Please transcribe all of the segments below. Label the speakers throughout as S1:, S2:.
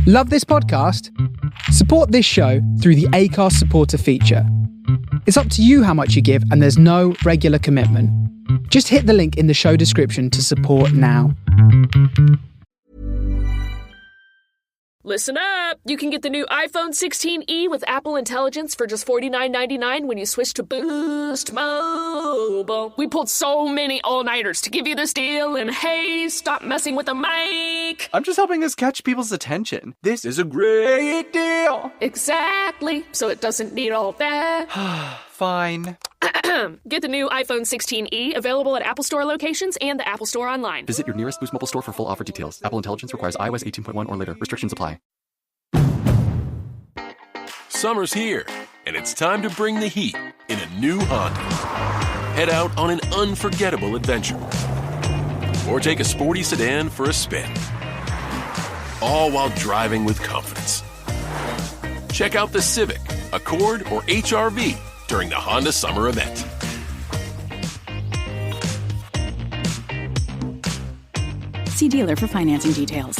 S1: Love this podcast? Support this show through the Acast supporter feature. It's up to you how much you give, and there's no regular commitment. Just hit the link in the show description to support now.
S2: Listen up! You can get the new iPhone 16e with Apple Intelligence for just $49.99 when you switch to Boost Mobile. We pulled so many all-nighters to give you this deal, and hey, stop messing with the mic!
S3: I'm just helping us catch people's attention. This is a great deal!
S2: Exactly, so it doesn't need all that.
S3: Fine.
S2: Get the new iPhone 16e, available at Apple Store locations and the Apple Store online.
S3: Visit your nearest Boost Mobile store for full offer details. Apple Intelligence requires iOS 18.1 or later. Restrictions apply.
S4: Summer's here, and it's time to bring the heat in a new Honda. Head out on an unforgettable adventure. Or take a sporty sedan for a spin. All while driving with confidence. Check out the Civic, Accord, or HR-V during the Honda Summer Event.
S5: See dealer for financing details.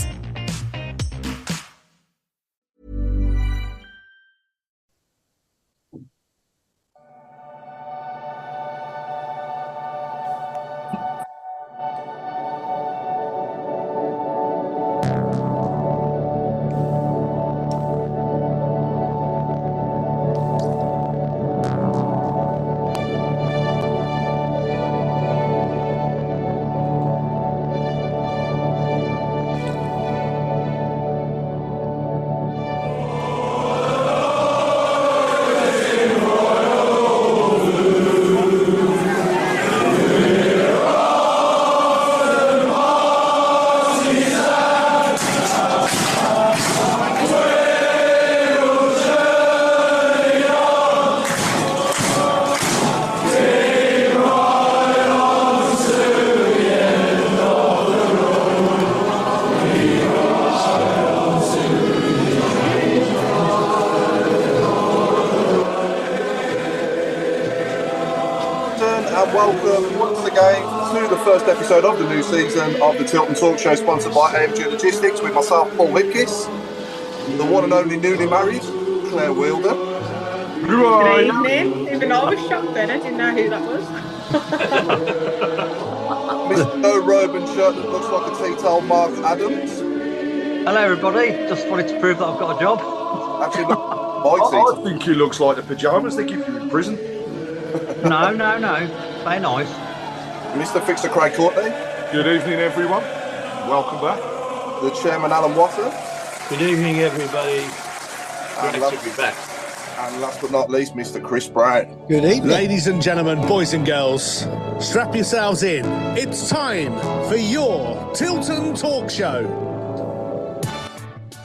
S6: Welcome once again to the first episode of the new season of the Tilton Talk show, sponsored by AMG Logistics, with myself, Paul Lipkiss, the one and only newly married Claire Wilder.
S7: Good evening. Even I was shocked then, I didn't know who that was.
S6: Mr. No robe and shirt that looks like a tea-towel, Mark Adams.
S8: Hello everybody, just wanted to prove that I've got a job.
S6: Actually,
S9: I think he looks like the pyjamas they give you in prison.
S8: No, very nice.
S6: Mr. Fixer Craig Courtney.
S9: Good evening everyone, welcome back.
S6: The Chairman Alan Watter.
S10: Good evening everybody, great to be back.
S6: And last but not least, Mr. Chris Brown.
S11: Good evening. Ladies and gentlemen, boys and girls, strap yourselves in. It's time for your Tilton Talk Show.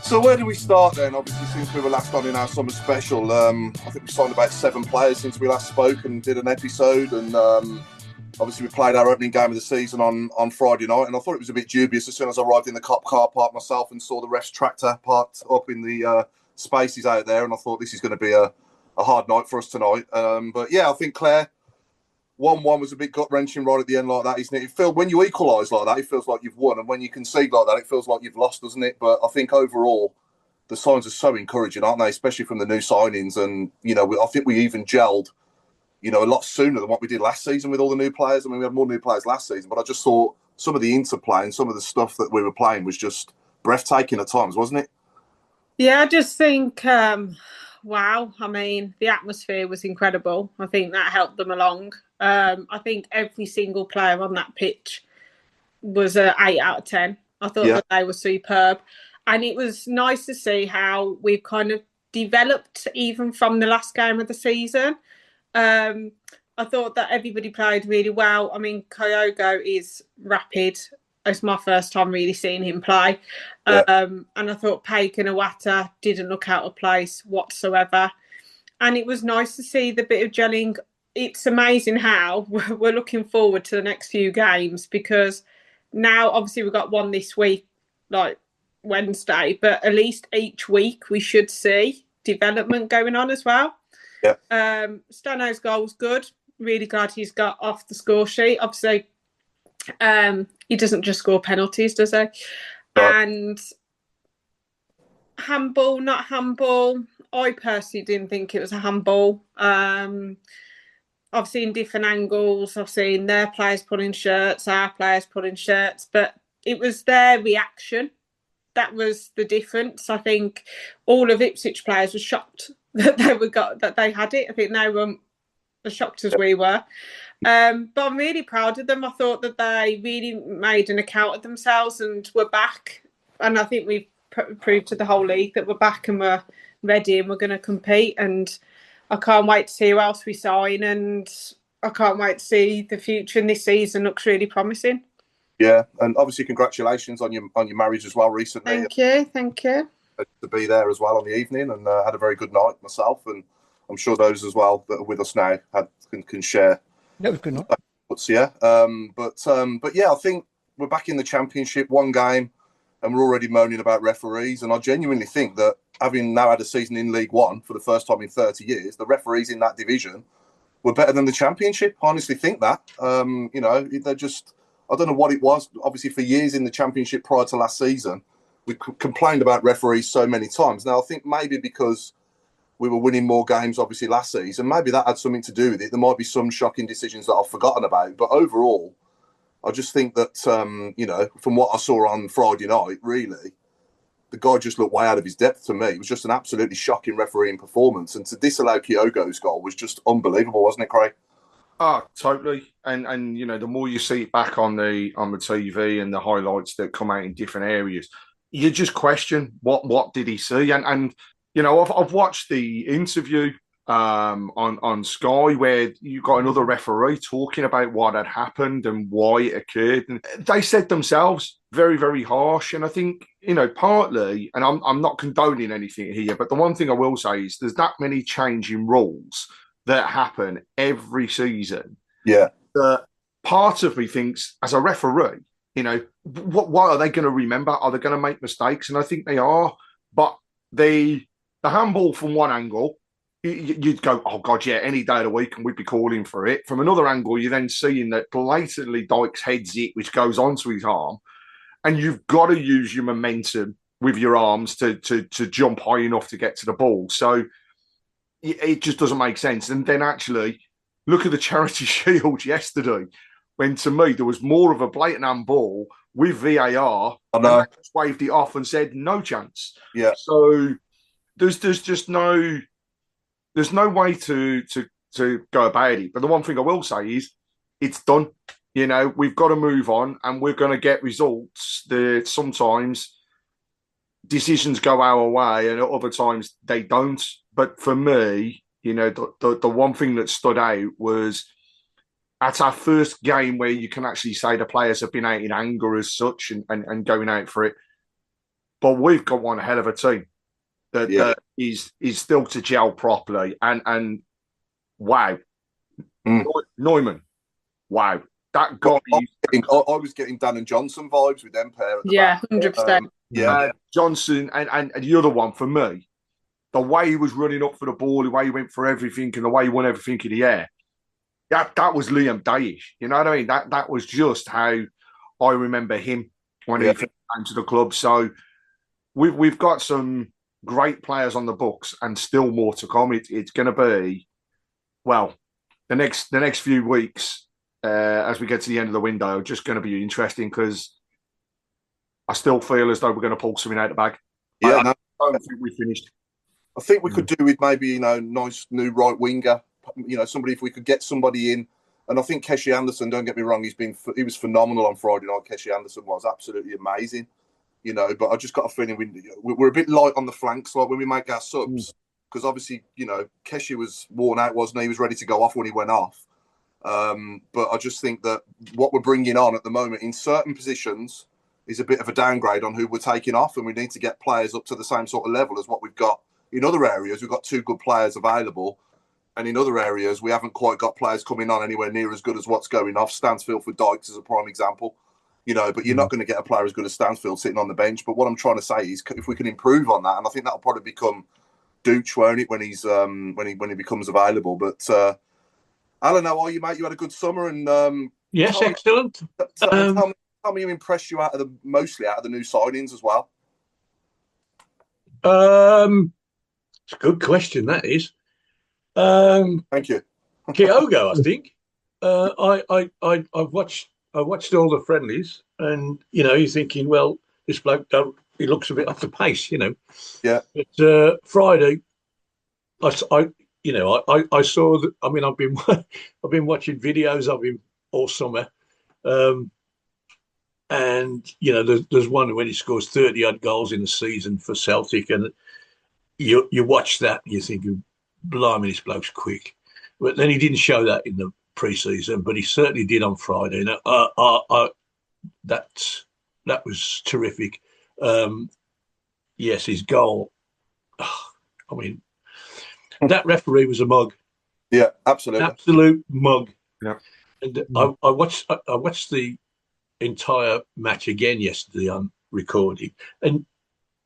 S6: So where do we start then? Obviously, since we were last on in our summer special, I think we signed about 7 players since we last spoke and did an episode. And obviously, we played our opening game of the season on Friday night. And I thought it was a bit dubious as soon as I arrived in the cop car park myself and saw the ref's tractor parked up in the spaces out there. And I thought this is going to be a hard night for us tonight. But yeah, I think Claire, 1-1 was a bit gut-wrenching right at the end like that, isn't it? When you equalise like that, it feels like you've won. And when you concede like that, it feels like you've lost, doesn't it? But I think overall, the signs are so encouraging, aren't they? Especially from the new signings. And, I think we even gelled, a lot sooner than what we did last season with all the new players. I mean, we had more new players last season, but I just thought some of the interplay and some of the stuff that we were playing was just breathtaking at times, wasn't it?
S7: Yeah, I just think, wow. I mean, the atmosphere was incredible. I think that helped them along. I think every single player on that pitch was an 8 out of 10. I thought that they were superb. And it was nice to see how we've kind of developed even from the last game of the season. I thought that everybody played really well. I mean, Kyogo is rapid. It's my first time really seeing him play. And I thought Paik and Iwata didn't look out of place whatsoever. And it was nice to see the bit of gelling. It's amazing how we're looking forward to the next few games, because now obviously we've got one this week, like Wednesday, but at least each week we should see development going on as well.
S6: Yeah.
S7: Stano's goal was good. Really glad he's got off the score sheet. Obviously, he doesn't just score penalties, does he? Right. And handball, not handball. I personally didn't think it was a handball. I've seen different angles. I've seen their players pulling shirts, our players pulling shirts, but it was their reaction. That was the difference. I think all of Ipswich players were shocked that they had it. I think they were as shocked as we were. But I'm really proud of them. I thought that they really made an account of themselves and were back. And I think we've proved to the whole league that we're back and we're ready and we're going to compete. And I can't wait to see who else we sign, and I can't wait to see the future. And this season looks really promising.
S6: Yeah, and obviously congratulations on your marriage as well recently.
S7: Thank you.
S6: To be there as well on the evening, and had a very good night myself, and I'm sure those as well that are with us now can share.
S10: That was good night.
S6: But yeah, I think we're back in the Championship, one game, and we're already moaning about referees. And I genuinely think that having now had a season in League One for the first time in 30 years, the referees in that division were better than the Championship. I honestly think that. They're just, I don't know what it was. Obviously, for years in the Championship prior to last season, we complained about referees so many times. Now, I think maybe because we were winning more games, obviously, last season, maybe that had something to do with it. There might be some shocking decisions that I've forgotten about. But overall, I just think that, from what I saw on Friday night, really, the guy just looked way out of his depth to me. It was just an absolutely shocking refereeing performance. And to disallow Kyogo's goal was just unbelievable, wasn't it, Craig?
S9: Oh, totally. And the more you see it back on the TV and the highlights that come out in different areas, you just question what did he see? And I've watched the interview on Sky where you got another referee talking about what had happened and why it occurred. And they said themselves very, very harsh. And I think, partly, and I'm not condoning anything here, but the one thing I will say is there's that many changing rules that happen every season.
S6: Yeah.
S9: That part of me thinks, as a referee, what are they going to remember? Are they going to make mistakes? And I think they are. But the handball from one angle, you'd go, oh, God, yeah, any day of the week, and we'd be calling for it. From another angle, you're then seeing that blatantly Dykes heads it, which goes onto his arm. And you've got to use your momentum with your arms to jump high enough to get to the ball. So it just doesn't make sense. And then actually, look at the Charity Shield yesterday, when to me there was more of a blatant handball with VAR.
S6: I know.
S9: And they just waved it off and said no chance.
S6: Yeah.
S9: So there's just no way to go about it. But the one thing I will say is it's done. We've got to move on, and we're going to get results that sometimes decisions go our way and at other times they don't. But for me, the one thing that stood out was at our first game where you can actually say the players have been out in anger as such and going out for it. But we've got one hell of a team that is still to gel properly. And wow. Neumann, wow. That guy.
S6: I was getting Dan and Johnson vibes with them pair.
S7: Yeah, 100%.
S9: Johnson and the other one for me, the way he was running up for the ball, the way he went for everything, and the way he won everything in the air, that was Liam Dayish. You know what I mean? That was just how I remember him when he came to the club. So we've got some great players on the books, and still more to come. It's going to be, well, the next few weeks. As we get to the end of the window, just going to be interesting because I still feel as though we're going to pull something out of the bag.
S6: Yeah,
S9: I don't think we finished.
S6: I think we could do with maybe nice new right winger. Somebody, if we could get somebody in, and I think Keshi Anderson. Don't get me wrong, he was phenomenal on Friday night. Keshi Anderson was absolutely amazing. But I just got a feeling we're a bit light on the flanks, like when we make our subs, because obviously Keshi was worn out, wasn't he? He was ready to go off when he went off. But I just think that what we're bringing on at the moment in certain positions is a bit of a downgrade on who we're taking off, and we need to get players up to the same sort of level as what we've got in other areas. We've got two good players available, and in other areas we haven't quite got players coming on anywhere near as good as what's going off. Stansfield for Dykes is a prime example, but you're not going to get a player as good as Stansfield sitting on the bench. But what I'm trying to say is if we can improve on that, and I think that'll probably become Dooch, won't it, when he's when he becomes available. But Alan, how are you, mate? You had a good summer, and
S10: yes, excellent.
S6: Tell me you impressed you mostly out of the new signings as well.
S10: It's a good question, that is.
S6: Thank you.
S10: Kyogo, I think. I've watched all the friendlies, and you're thinking, well, this bloke, he looks a bit off the pace,
S6: Yeah.
S10: But Friday, I saw that. I mean, I've been watching videos of him all summer, and there's one when he scores 30-odd goals in the season for Celtic, and you watch that and you think, blimey, this bloke's quick. But then he didn't show that in the pre-season, but he certainly did on Friday. And that was terrific. Yes, his goal. I mean, that referee was a mug.
S6: Yeah, absolutely.
S10: Absolute mug.
S9: Yeah.
S10: And I watched the entire match again yesterday on recording, and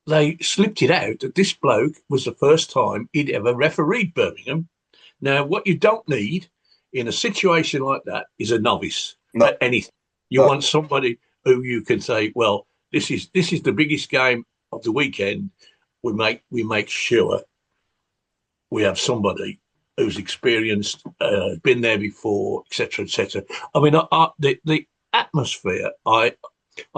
S10: they slipped it out that this bloke was the first time he'd ever refereed Birmingham. Now, what you don't need in a situation like that is a novice at anything. You want somebody who you can say, well, this is the biggest game of the weekend. We make sure we have somebody who's experienced, been there before, etc., etc. I mean, the atmosphere. I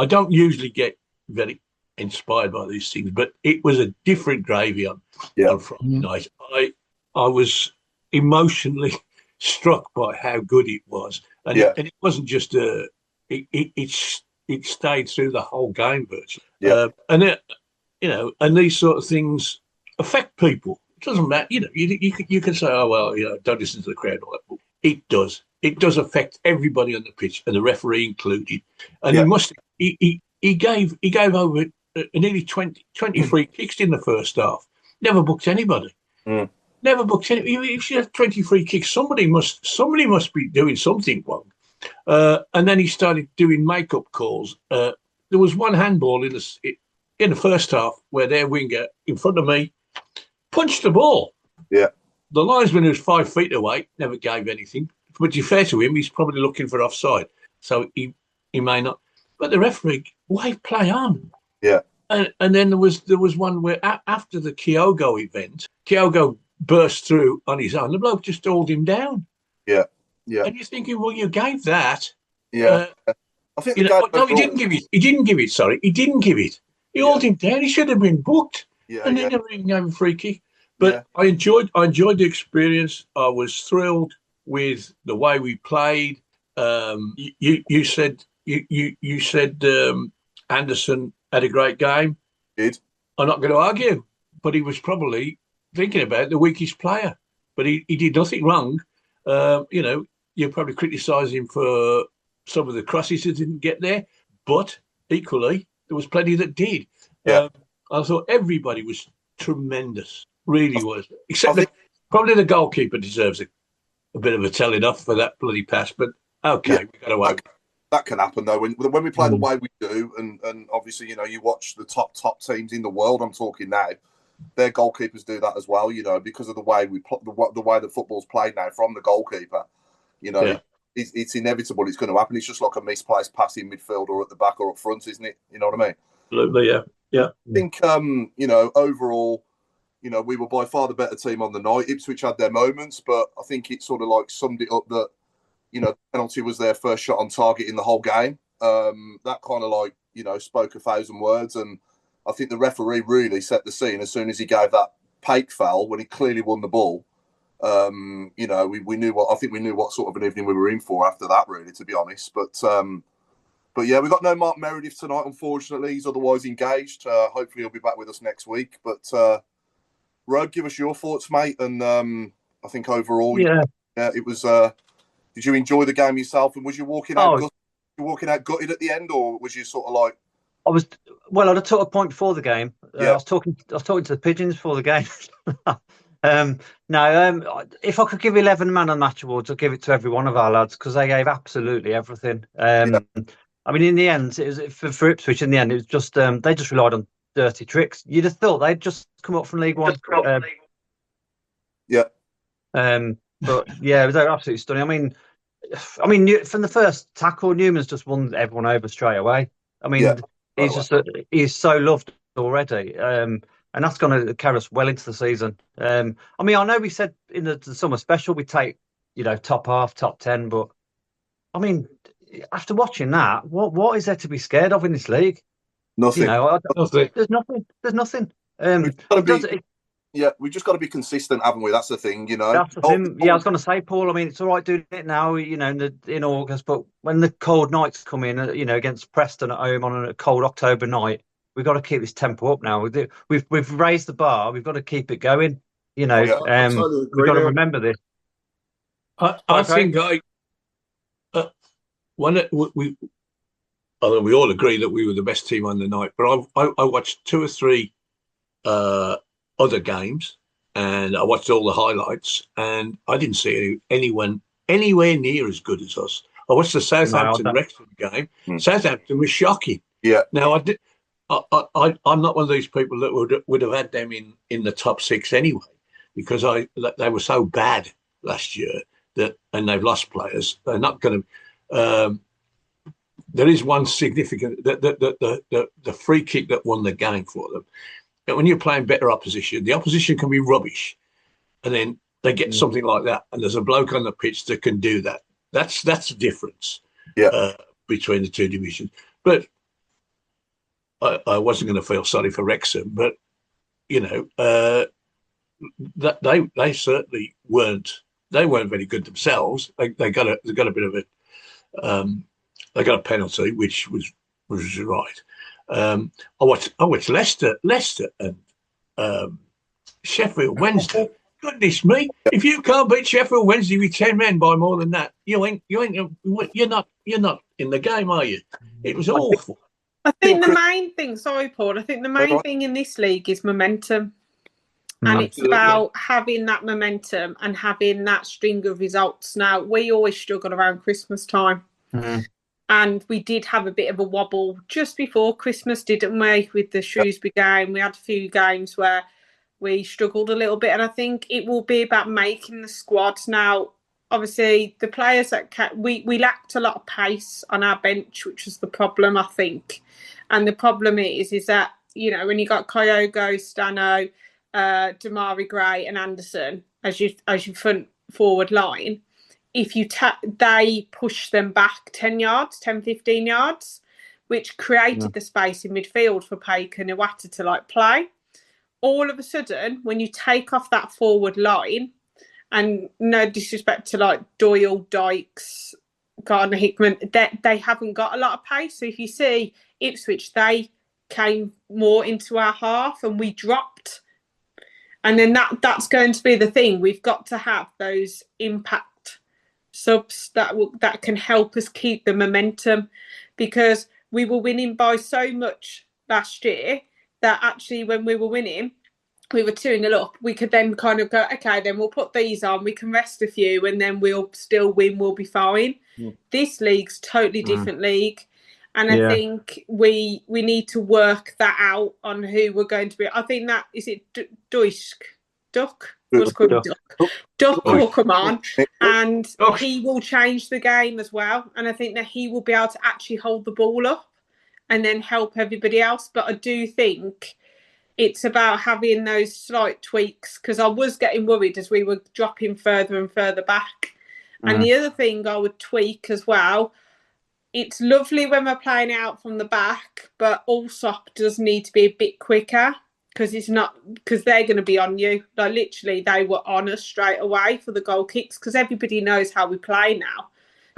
S10: don't usually get very inspired by these things, but it was a different gravy on Friday night. I was emotionally struck by how good it was, and it wasn't just it stayed through the whole game virtually. And these sort of things affect people. It doesn't matter, you can say, oh well, don't listen to the crowd. It does. It does affect everybody on the pitch, and the referee included. And he gave over nearly 20 free kicks in the first half. Never booked anybody. Never booked anybody. If you have 20 free kicks, somebody must be doing something wrong. And then he started doing makeup calls. There was one handball in the first half where their winger in front of me punched the ball.
S6: Yeah. The
S10: linesman, who was 5 feet away, never gave anything. But to be fair to him, he's probably looking for offside, so he may not. But the referee, why play on?
S6: Yeah.
S10: And then there was one where after the Kyogo event, Kyogo burst through on his own. The bloke just hauled him down.
S6: Yeah. Yeah.
S10: And you're thinking, well, you gave that.
S6: Yeah. I think he
S10: didn't give it. He didn't give it. Sorry, he didn't give it. He hauled him down. He should have been booked.
S6: Yeah.
S10: And they never even gave him a free kick. But I enjoyed the experience. I was thrilled with the way we played. You said Anderson had a great game.
S6: Did.
S10: I'm not going to argue, but he was probably thinking about the weakest player. But he did nothing wrong. You probably criticise him for some of the crosses that didn't get there, but equally there was plenty that did.
S6: Yeah.
S10: I thought everybody was tremendous, really was. Except probably the goalkeeper deserves a bit of a telling off for that bloody pass, but okay, we got to wait.
S6: That can happen though when we play the way we do, and obviously you watch the top teams in the world. I'm talking now, their goalkeepers do that as well. Because of the way the way that football's played now from the goalkeeper. It's inevitable. It's going to happen. It's just like a misplaced pass in midfield or at the back or up front, isn't it? You know what I mean?
S10: Absolutely, yeah.
S6: I think overall, we were by far the better team on the night. Ipswich had their moments, but I think it sort of like summed it up that, the penalty was their first shot on target in the whole game. That kind of spoke 1,000 words. And I think the referee really set the scene as soon as he gave that Pake foul when he clearly won the ball. We knew what sort of an evening we were in for after that, really, to be honest. But yeah, we got no Mark Meredith tonight, unfortunately. He's otherwise engaged. Hopefully he'll be back with us next week. But Rod, give us your thoughts, mate. And I think overall, it was. Did you enjoy the game yourself? And was you walking out gutted at the end, or was you sort of like?
S8: I was. Well, I'd took a point before the game. I was talking to the pigeons before the game. If I could give 11 man on match awards, I'd give it to every one of our lads because they gave absolutely everything. I mean, in the end, it was for Ipswich. In the end, it was just they just relied on dirty tricks. You'd have thought they'd just come up from League One. But yeah, it was absolutely stunning. I mean, from the first tackle, Newman's just won everyone over straight away. I mean, he's so loved already. and that's going to carry us well into the season. I mean, I know we said in the summer special we take, top half, top 10, but I mean, after watching that, what is there to be scared of in this league?
S6: Nothing.
S8: Nothing. There's nothing. There's nothing.
S6: We just got to be consistent, haven't we? That's the thing,
S8: That's the thing. Yeah, I was going to say, Paul. I mean, it's all right doing it now, in August, but when the cold nights come in, against Preston at home on a cold October night, we've got to keep this tempo up now. We've raised the bar. We've got to keep it going. We've got to remember this.
S10: I think although we all agree that we were the best team on the night, but I watched 2 or 3 other games, and I watched all the highlights, and I didn't see anyone anywhere near as good as us. I watched the Southampton Wrexham game. Southampton was shocking.
S6: Yeah.
S10: Now I'm not one of these people that would have had them in the top 6 anyway, because they were so bad last year and they've lost players. They're not going to. There is one significant the free kick that won the game for them. But when you're playing better opposition, the opposition can be rubbish, and then they get something like that, and there's a bloke on the pitch that can do that. That's the difference between the 2 divisions. But I wasn't going to feel sorry for Wrexham, but that they certainly weren't. They weren't very good themselves. They got a bit of a they got a penalty, which was right. I watched Leicester and Sheffield Wednesday. Goodness me! If you can't beat Sheffield Wednesday with 10 men by more than that, you're not in the game, are you? It was awful.
S7: I think the main thing. Sorry, Paul. I think the main thing in this league is momentum, and it's about having that momentum and having that string of results. Now, we always struggle around Christmas time. Mm-hmm. And we did have a bit of a wobble just before Christmas, didn't we? With the Shrewsbury game, we had a few games where we struggled a little bit. And I think it will be about making the squad. Now, obviously, the players that we lacked a lot of pace on our bench, which was the problem, I think. And the problem is that, when you got Kyogo, Stano, Damari Gray and Anderson as your front forward line, if they push them back 10 yards, 10, 15 yards, which created the space in midfield for Paik and Iwata to play. All of a sudden, when you take off that forward line, and no disrespect to Doyle, Dykes, Gardner, Hickman, they haven't got a lot of pace. So if you see Ipswich, they came more into our half and we dropped. And then that's going to be the thing. We've got to have those impact subs that can help us keep the momentum, because we were winning by so much last year that actually when we were winning, we were 2-0 up. We could then kind of go, okay, then we'll put these on, we can rest a few, and then we'll still win, we'll be fine. This league's totally different league. And I think we need to work that out on who we're going to be. I think that, is it Duck? Duck will come on, and he will change the game as well. And I think that he will be able to actually hold the ball up and then help everybody else. But I do think it's about having those slight tweaks, because I was getting worried as we were dropping further and further back. And the other thing I would tweak as well, it's lovely when we're playing out from the back, but Allsop does need to be a bit quicker, because they're going to be on you. Literally, they were on us straight away for the goal kicks, because everybody knows how we play now.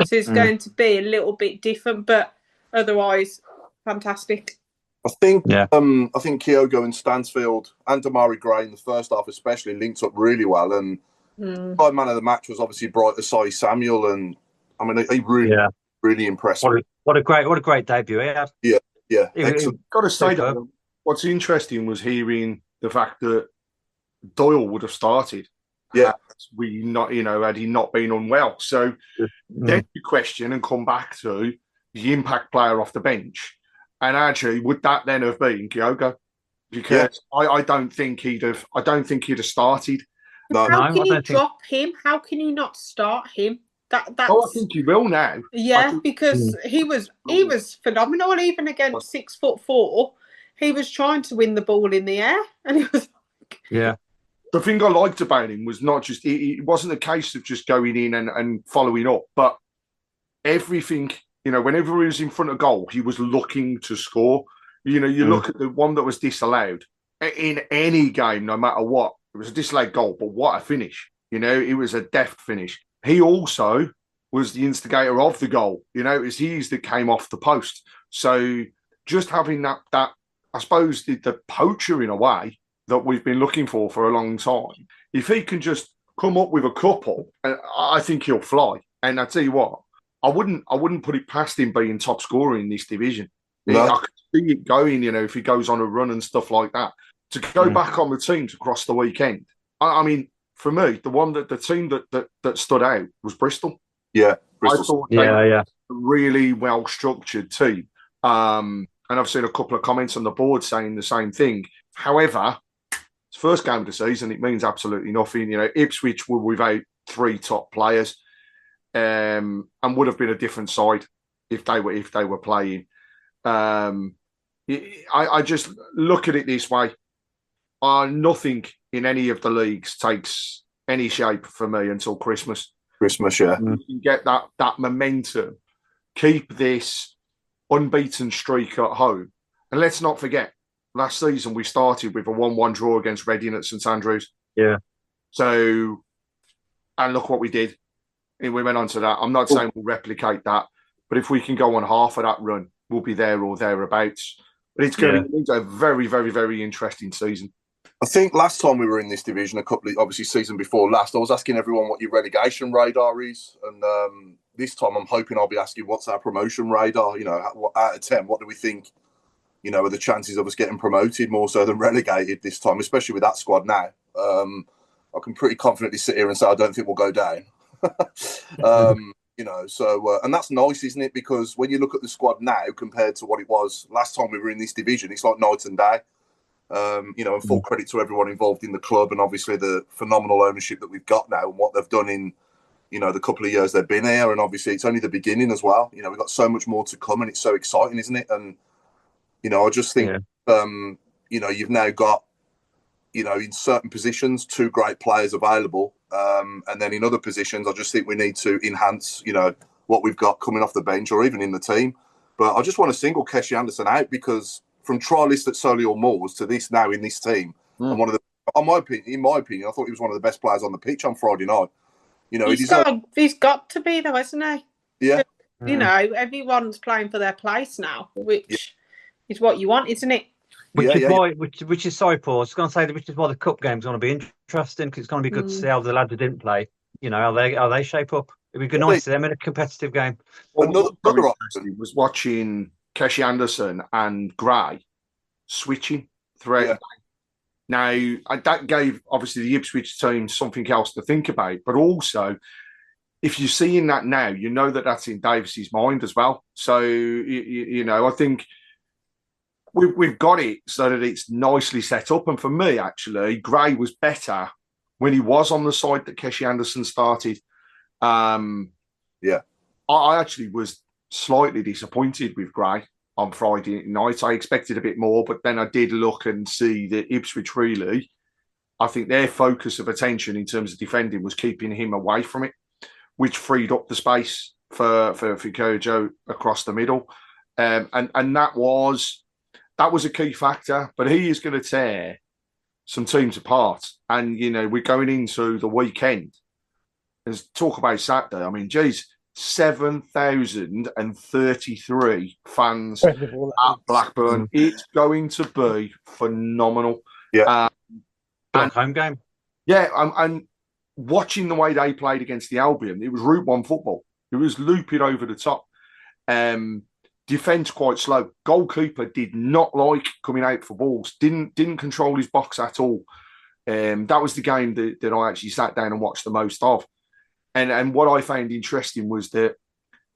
S7: So it's going to be a little bit different, but otherwise, fantastic.
S6: I think Kyogo and Stansfield and Damari Gray in the first half especially linked up really well. And my man of the match was obviously Bright Asai Samuel, and I mean he really impressed me.
S8: What a great debut he had.
S6: Yeah.
S9: Got to say that. What's interesting was hearing the fact that Doyle would have started. Had he not been unwell. So then you question and come back to the impact player off the bench. And actually, would that then have been Kyogo? Because I don't think he'd have started.
S7: How can you drop him? How can you not start him? I
S9: think you will now.
S7: Yeah, because he was phenomenal even against 6'4". he was trying to win the ball in the air, and it was
S8: Yeah.
S9: The thing I liked about him was not just, it wasn't a case of just going in and following up, but everything, whenever he was in front of goal, he was looking to score. You look at the one that was disallowed in any game, no matter what, it was a disallowed goal, but what a finish. It was a deft finish. He also was the instigator of the goal. It was his that came off the post. So just having that I suppose, the poacher in a way that we've been looking for a long time, if he can just come up with a couple, I think he'll fly. And I tell you what, I wouldn't put it past him being top scorer in this division.
S6: No.
S9: I could see it going, if he goes on a run and stuff like that. To go back on the teams across the weekend, I mean, for me, the team that stood out was Bristol.
S6: Yeah,
S9: Bristol. I thought they were a really well structured team. And I've seen a couple of comments on the board saying the same thing. However, it's first game of the season, it means absolutely nothing. Ipswich were without 3 top players, and would have been a different side if they were playing. I just look at it this way: nothing in any of the leagues takes any shape for me until Christmas.
S6: Christmas, yeah.
S9: You can get that momentum, keep this unbeaten streak at home, and let's not forget, last season we started with a 1-1 draw against Reading at St Andrews.
S8: Yeah.
S9: So, and look what we did. And we went on to that. I'm not saying we'll replicate that, but if we can go on half of that run, we'll be there or thereabouts. But it's going to be a very, very, very interesting season.
S6: I think last time we were in this division, obviously season before last, I was asking everyone what your relegation radar is. And this time I'm hoping I'll be asking what's our promotion radar? Out of 10, what do we think, are the chances of us getting promoted more so than relegated this time, especially with that squad now? I can pretty confidently sit here and say I don't think we'll go down. And that's nice, isn't it? Because when you look at the squad now compared to what it was last time we were in this division, it's like night and day. And full credit to everyone involved in the club and obviously the phenomenal ownership that we've got now and what they've done in, the couple of years they've been here. And obviously it's only the beginning as well. We've got so much more to come and it's so exciting, isn't it? And, I just think, you've now got, in certain positions, 2 great players available. And then in other positions, I just think we need to enhance, what we've got coming off the bench or even in the team. But I just want to single Keshi Anderson out because from trialist at Solihull Moors to this now in this team, and one of the, in my opinion, I thought he was one of the best players on the pitch on Friday night.
S7: He's got to be though, hasn't he?
S6: Yeah.
S7: Everyone's playing for their place now, which is what you want, isn't it?
S8: Which is sorry, Paul. I was going to say that which is why the cup game's going to be interesting because it's going to be good to see how the lads who didn't play, how they shape up. It'd be nice to see them in a competitive game.
S9: Another option was watching Keshi Anderson and Gray switching throughout. Yeah. Now that gave obviously the Ipswich team something else to think about, but also if you're seeing that now, that's in Davis's mind as well. So I think. We've got it so that it's nicely set up. And for me, actually, Gray was better when he was on the side that Keshi Anderson started. I actually was slightly disappointed with Gray on Friday night. I expected a bit more, but then I did look and see that Ipswich really, I think their focus of attention in terms of defending was keeping him away from it, which freed up the space for Fikojo across the middle. And that was a key factor, but he is going to tear some teams apart. And, we're going into the weekend. Let's talk about Saturday. I mean, geez, 7,033 fans at Blackburn. It's going to be phenomenal.
S6: Yeah.
S8: Home game.
S9: Yeah, and watching the way they played against the Albion, it was Route 1 football. It was looping over the top. Defence quite slow. Goalkeeper did not like coming out for balls. Didn't control his box at all. That was the game that I actually sat down and watched the most of. And what I found interesting was that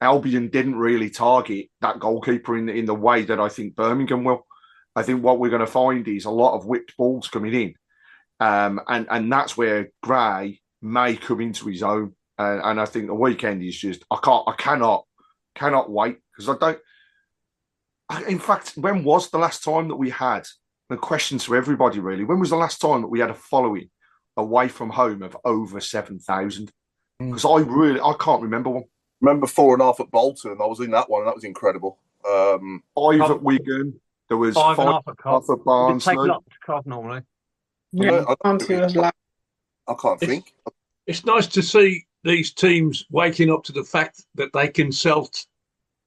S9: Albion didn't really target that goalkeeper in the way that I think Birmingham will. I think what we're going to find is a lot of whipped balls coming in, and that's where Gray may come into his own. And I think the weekend is just I cannot wait because In fact, when was the last time that we had, the question to everybody really, when was the last time that we had a following away from home of over 7,000? Because I can't remember one.
S6: Remember 4.5 at Bolton? I was in that one, and that was incredible.
S9: 5 at Wigan. There was 5.5 at Barnsley.
S8: Take lots to Cov normally.
S7: Yeah,
S6: I can't think.
S10: It's nice to see these teams waking up to the fact that they can sell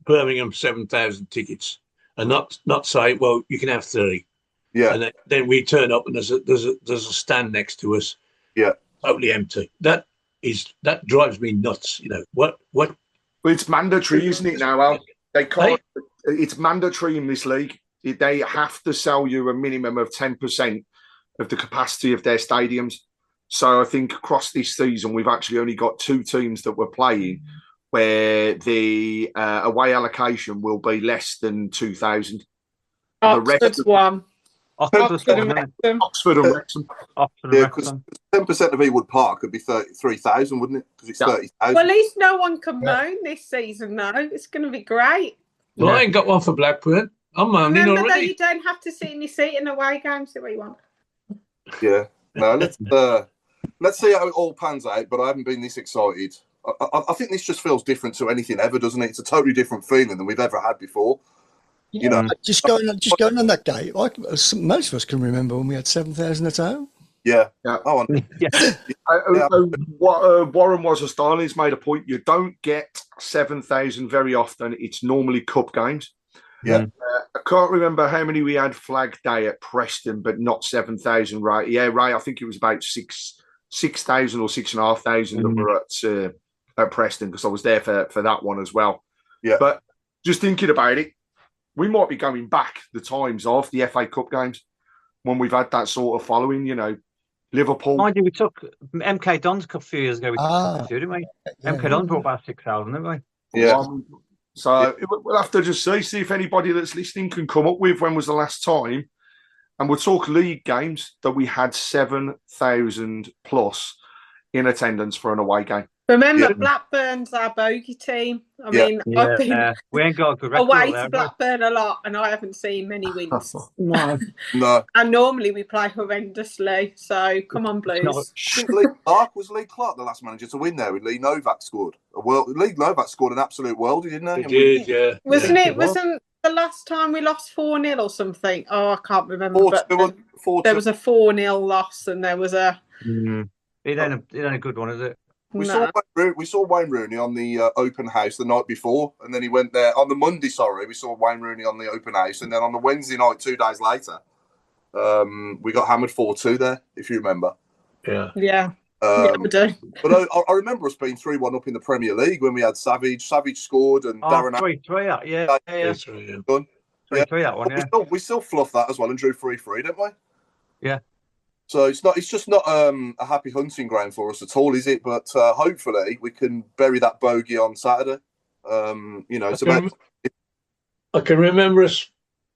S10: Birmingham 7,000 tickets and not say, well, you can have 30.
S6: Yeah.
S10: And then we turn up and there's a stand next to us.
S6: Yeah.
S10: Totally empty. That drives me nuts. You know what?
S9: Well, it's mandatory, isn't it now, Al? They can't. It's mandatory in this league. They have to sell you a minimum of 10% of the capacity of their stadiums. So I think across this season, we've actually only got 2 teams that we're playing where the away allocation will be less than 2,000.
S7: Oxford's one.
S9: Oxford and Wrexham.
S6: Yeah, because 10% of Ewood Park could be 33,000, wouldn't it? Because it's 30,000.
S7: Well, at least no one can moan this season, though. It's going to be great.
S10: Well, I ain't got one for Blackburn. I'm moaning
S7: Remember
S10: already.
S7: that you don't have to sit in your seat in away games the way you want.
S6: Yeah. No, let's see how it all pans out, but I haven't been this excited. I think this just feels different to anything ever, doesn't it? It's a totally different feeling than we've ever had before. You know,
S12: just going on that day. Most of us can remember when we had 7,000 at home.
S6: Yeah.
S9: What Warren was a style. He's made a point. You don't get 7,000 very often. It's normally cup games.
S6: Yeah.
S9: I can't remember how many we had Flag Day at Preston, but not 7,000. Right? Yeah, right. I think it was about 6,000 or 6,500 that were at Preston because I was there for that one as well.
S6: Yeah.
S9: But just thinking about it, we might be going back the times of the FA Cup games when we've had that sort of following, you know, Liverpool.
S8: Mind you, we took MK Dons a few years ago. We took a few, didn't we? Yeah. MK Dons brought about 6,000, didn't we?
S6: Yeah.
S9: So we'll have to just see if anybody that's listening can come up with when was the last time. And we'll talk league games that we had 7,000 plus in attendance for an away game.
S7: Remember, Blackburn's our bogey team. I mean, I've been
S8: we ain't got a good record
S7: away
S8: there,
S7: to Blackburn a lot, and I haven't seen many wins.
S6: No.
S7: And normally we play horrendously. So come on, Blues.
S6: Was Lee Clark the last manager to win there? With Lee Novak scored Lee Novak scored an absolute worldie, didn't he?
S10: He did, yeah.
S7: Wasn't it? Wasn't the last time we lost 4-0 or something? Oh, I can't remember. There was a 4-0 loss, and there was a.
S8: It ain't a good one, is it?
S6: We saw Wayne Rooney on the open house the night before, and then he went there on the Monday. We saw Wayne Rooney on the open house, and then on the Wednesday night, 2 days later, we got hammered 4-2 there. If you remember,
S7: yeah, I do.
S6: But I remember us being 3-1 up in the Premier League when we had Savage. Savage scored, and Darren
S8: 3-3. Yeah. 3-3 that one. Yeah.
S6: We still fluffed that as well and drew 3-3, didn't we?
S8: Yeah.
S6: So it's just not a happy hunting ground for us at all, is it? But hopefully we can bury that bogey on Saturday. It's about.
S10: I can remember us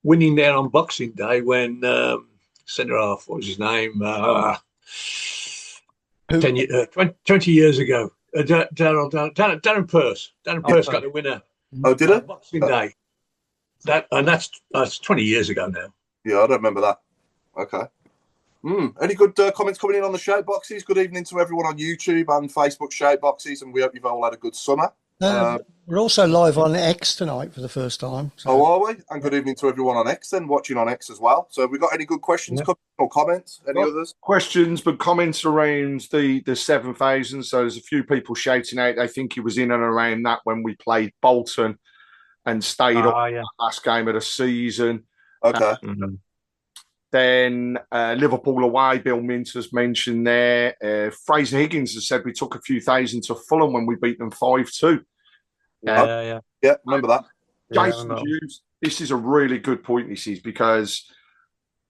S10: winning there on Boxing Day when centre half, what was his name? 20 years ago. Darren Pearce. Darren Pearce got the winner.
S6: Oh, did it?
S10: Boxing Day. That's 20 years ago now.
S6: Yeah, I don't remember that. Okay. Any good comments coming in on the shout boxes? Good evening to everyone on YouTube and Facebook shout boxes, and we hope you've all had a good summer.
S12: We're also live on X tonight for the first time. So.
S6: Oh, are we? And good evening to everyone on X and watching on X as well. So have we got any good questions or comments? Any others?
S9: Questions, but comments around the 7,000. So there's a few people shouting out. They think he was in and around that when we played Bolton and stayed up last game of the season.
S6: Okay.
S9: Then Liverpool away, Bill Mintz has mentioned there. Fraser Higgins has said we took a few thousand to Fulham when we beat them 5-2.
S6: Yeah, remember that.
S9: Jason Hughes, this is a really good point, this is, because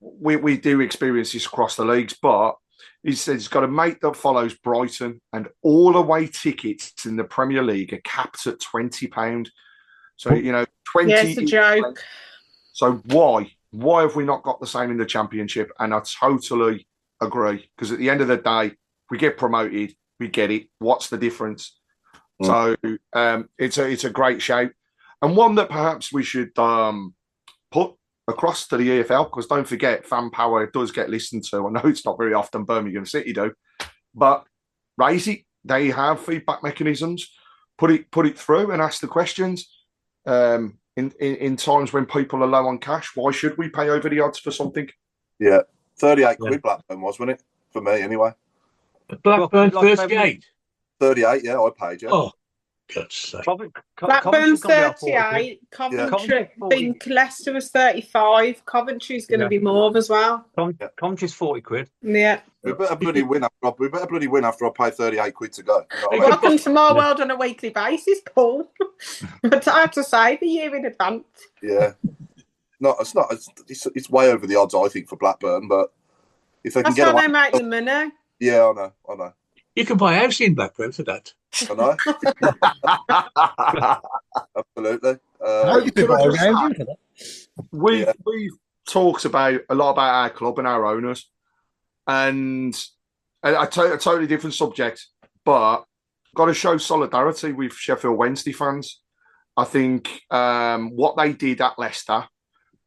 S9: we do experience this across the leagues, but he said he's got a mate that follows Brighton, and all away tickets in the Premier League are capped at £20. So, 20.
S7: Yeah, it's a joke.
S9: So why have we not got the same in the Championship? And I totally agree, because at the end of the day, we get promoted, we get it. What's the difference? So it's a great shout, and one that perhaps we should put across to the EFL, because don't forget, fan power does get listened to. I know it's not very often Birmingham City do, but raise it. They have feedback mechanisms. Put it through and ask the questions. In times when people are low on cash, why should we pay over the odds for something?
S6: Yeah, 38 quid Blackburn was, wasn't it? For me, anyway.
S10: Blackburn 38.
S6: 38, yeah, I paid, yeah.
S10: Oh, God's sake.
S7: Blackburn 38, Coventry, I think Leicester was 35. Coventry's going to be more as well.
S8: Coventry's 40 quid.
S7: Yeah.
S6: We better bloody win after I pay 38 quid to go. You know what I mean?
S7: Welcome to my world on a weekly basis, Paul. But I have to say, the year in advance.
S6: Yeah. No, it's not. It's way over the odds, I think, for Blackburn. But if they can get away,
S7: they make the money.
S6: Yeah, I know.
S10: You can buy a house in Blackburn for that.
S6: I know. Absolutely.
S9: We've talked about a lot about our club and our owners, and a totally different subject, but got to show solidarity with Sheffield Wednesday fans. I think what they did at Leicester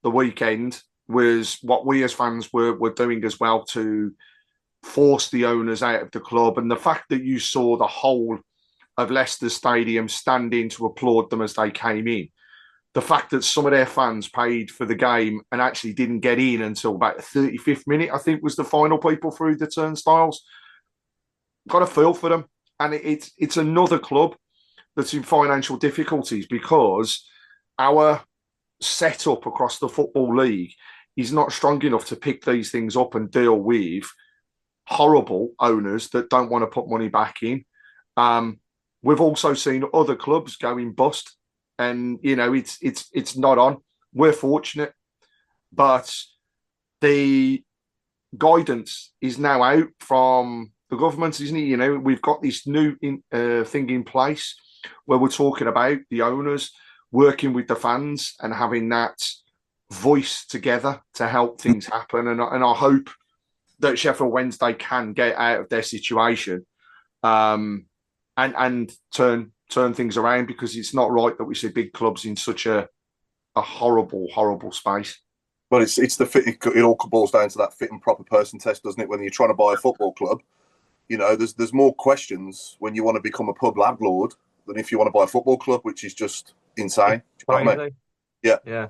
S9: the weekend was what we as fans were doing as well, to force the owners out of the club. And the fact that you saw the whole of Leicester Stadium standing to applaud them as they came in, the fact that some of their fans paid for the game and actually didn't get in until about the 35th minute, I think, was the final people through the turnstiles. Got a feel for them. And it's another club that's in financial difficulties because our setup across the Football League is not strong enough to pick these things up and deal with horrible owners that don't want to put money back in. We've also seen other clubs going bust, and it's not on. We're fortunate, but the guidance is now out from the government, isn't it? We've got this new thing in place where we're talking about the owners working with the fans and having that voice together to help things happen. And I hope that Sheffield Wednesday can get out of their situation and turn things around, because it's not right that we see big clubs in such a horrible space.
S6: Well, it's the fit. It all boils down to that fit and proper person test, doesn't it? When you're trying to buy a football club, there's more questions when you want to become a pub landlord than if you want to buy a football club, which is just insane. You know what I mean? Yeah.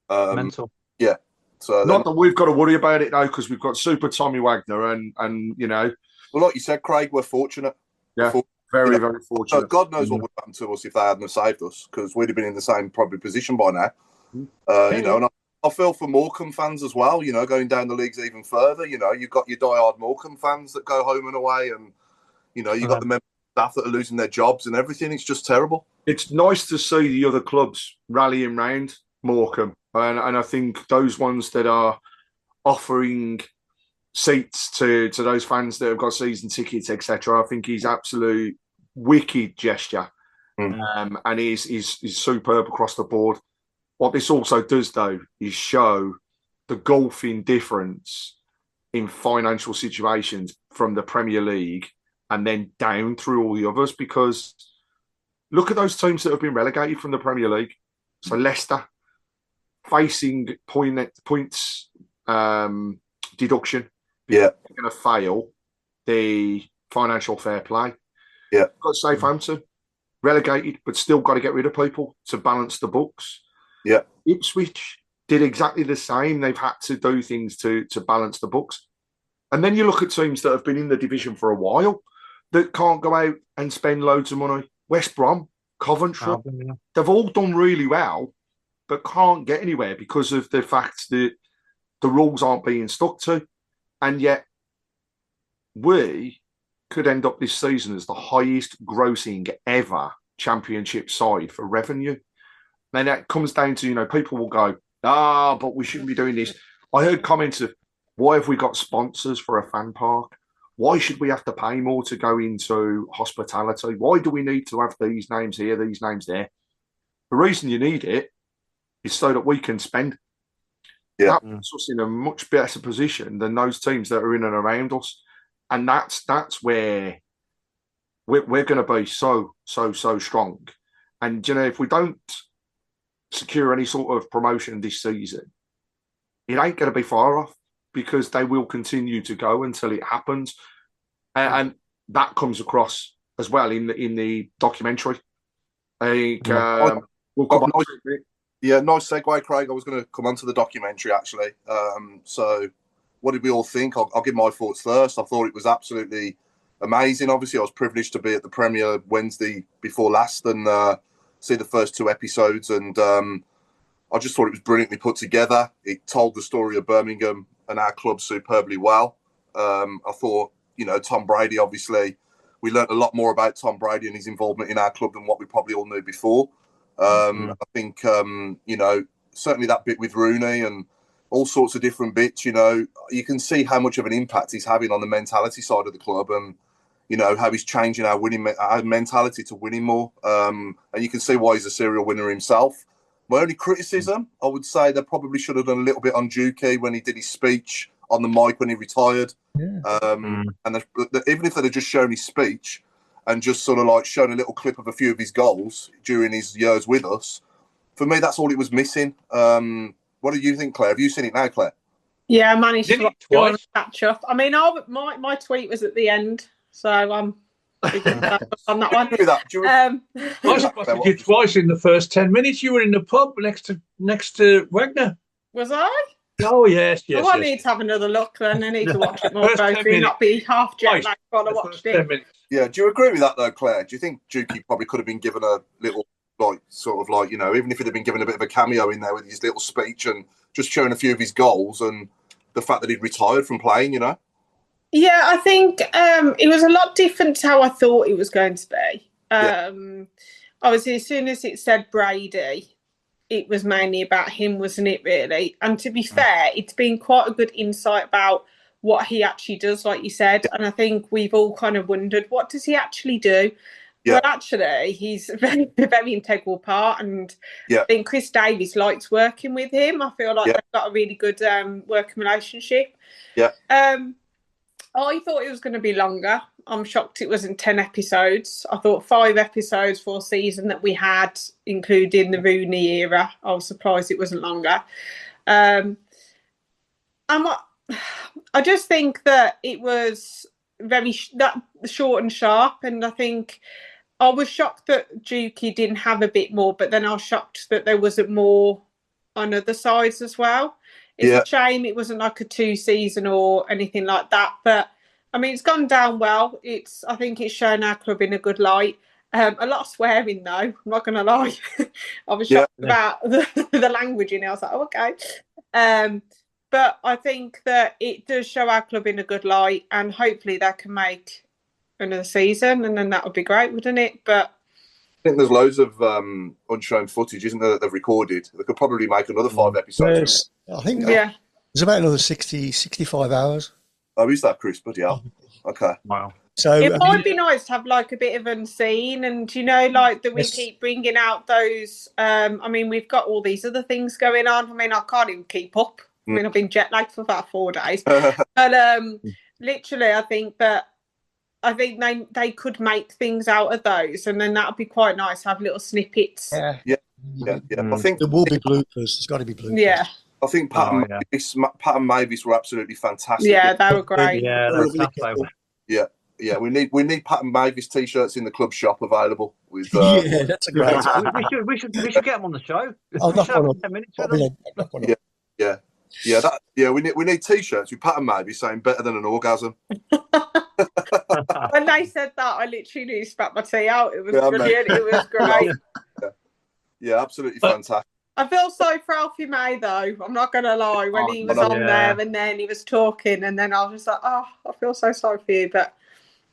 S8: Mental.
S6: Yeah. So
S9: not that we've got to worry about it now, because we've got Super Tommy Wagner and
S6: Well, like you said, Craig, we're fortunate.
S9: Yeah. Very fortunate.
S6: So God knows what would happen to us if they hadn't saved us, because we'd have been in the same probably position by now. And I feel for Morecambe fans as well, going down the leagues even further. You've got your diehard Morecambe fans that go home and away, and you've got the members of staff that are losing their jobs and everything. It's just terrible.
S9: It's nice to see the other clubs rallying round Morecambe, and I think those ones that are offering seats to those fans that have got season tickets, etc., I think is absolute wicked gesture, and he's superb across the board. What this also does, though, is show the gulfing difference in financial situations from the Premier League and then down through all the others, because look at those teams that have been relegated from the Premier League. So Leicester facing points deduction.
S6: Yeah.
S9: They're going to fail the financial fair play.
S6: Yeah.
S9: Got Southampton relegated, but still got to get rid of people to balance the books.
S6: Yeah.
S9: Ipswich did exactly the same. They've had to do things to balance the books. And then you look at teams that have been in the division for a while that can't go out and spend loads of money. West Brom, Coventry, they've all done really well, but can't get anywhere because of the fact that the rules aren't being stuck to. And yet we could end up this season as the highest grossing ever championship side for revenue. Then that comes down to, people will go, but we shouldn't be doing this. I heard comments of, why have we got sponsors for a fan park? Why should we have to pay more to go into hospitality? Why do we need to have these names here, these names there? The reason you need it is so that we can spend.
S6: Yeah.
S9: That puts us in a much better position than those teams that are in and around us. And that's where we're going to be so strong. And, if we don't secure any sort of promotion this season, it ain't going to be far off, because they will continue to go until it happens, and that comes across as well in the documentary. I think we'll come on to it.
S6: Yeah, nice segue, Craig. I was going to come on to the documentary, actually. So what did we all think? I'll give my thoughts first. I thought it was absolutely amazing. Obviously, I was privileged to be at the premiere Wednesday before last and see the first 2 episodes. And I just thought it was brilliantly put together. It told the story of Birmingham and our club superbly well. I thought, Tom Brady, obviously, we learnt a lot more about Tom Brady and his involvement in our club than what we probably all knew before. I think, certainly that bit with Rooney and all sorts of different bits, you can see how much of an impact he's having on the mentality side of the club and, how he's changing our mentality to winning more. And you can see why he's a serial winner himself. My only criticism, I would say they probably should have done a little bit on Juki when he did his speech on the mic when he retired. And even if they'd have just shown his speech and just sort of like shown a little clip of a few of his goals during his years with us, for me, that's all it was missing. What do you think, Claire? Have you seen it now, Claire?
S7: Yeah, I managed to catch up. I mean, my tweet was at the end, so I'm on that one.
S10: I spotted you twice in the first 10 minutes. You were in the pub next to Wagner.
S7: Was I?
S10: Oh, yes.
S7: I need to have another look then. I need to watch it more closely, not be half jet lagged while I watched it.
S6: Yeah, do you agree with that though, Claire? Do you think Juki probably could have been given a little, even if he'd have been given a bit of a cameo in there with his little speech and just showing a few of his goals and the fact that he'd retired from playing,
S7: Yeah, I think it was a lot different to how I thought it was going to be. Obviously, as soon as it said Brady, it was mainly about him, wasn't it, really? And to be fair, it's been quite a good insight about what he actually does, like you said. And I think we've all kind of wondered, what does he actually do? Yeah. Well, actually, he's a very, very integral part. And I think Chris Davies likes working with him. I feel like they've got a really good working relationship.
S6: Yeah.
S7: I thought it was going to be longer. I'm shocked it wasn't 10 episodes. I thought 5 episodes for a season that we had, including the Rooney era. I was surprised it wasn't longer. I just think that it was very short and sharp. And I think I was shocked that Juki didn't have a bit more, but then I was shocked that there wasn't more on other sides as well. It's a shame it wasn't like a 2-season or anything like that. But, I mean, it's gone down well. I think it's shown our club in a good light. A lot of swearing, though. I'm not going to lie. I was shocked about the language in it. I was like, oh, okay. But I think that it does show our club in a good light, and hopefully they can make another season, and then that would be great, wouldn't it? But
S6: I think there's loads of unshown footage, isn't there, that they've recorded? They could probably make another 5 episodes.
S12: I think there's about another 65 hours.
S6: Oh, is that, Chris? Bloody hell. Okay.
S8: Wow.
S12: So
S7: it might be nice to have like a bit of unseen, and like that we keep bringing out those. I mean, we've got all these other things going on. I mean, I can't even keep up. I mean, I've been jet lagged for about 4 days. But literally, I think they could make things out of those, and then that would be quite nice to have little snippets.
S6: Yeah. I think
S12: there will be bloopers. There's got to be bloopers.
S7: Yeah.
S6: I think Pat and Mavis were absolutely fantastic.
S7: Yeah, they were great.
S6: Yeah, we need Pat and Mavis t-shirts in the club shop available. With
S12: that's a great.
S8: we should get them on the show.
S12: Oh, knock one up.
S8: 10 minutes.
S6: We need t-shirts with Pat and Mavis saying "better than an orgasm."
S7: When they said that, I literally nearly spat my tea out. It was brilliant. It was great.
S6: Yeah, absolutely fantastic.
S7: I feel sorry for Alfie May, though. I'm not going to lie. When he was on there and then he was talking, and then I was just like, oh, I feel so sorry for you. But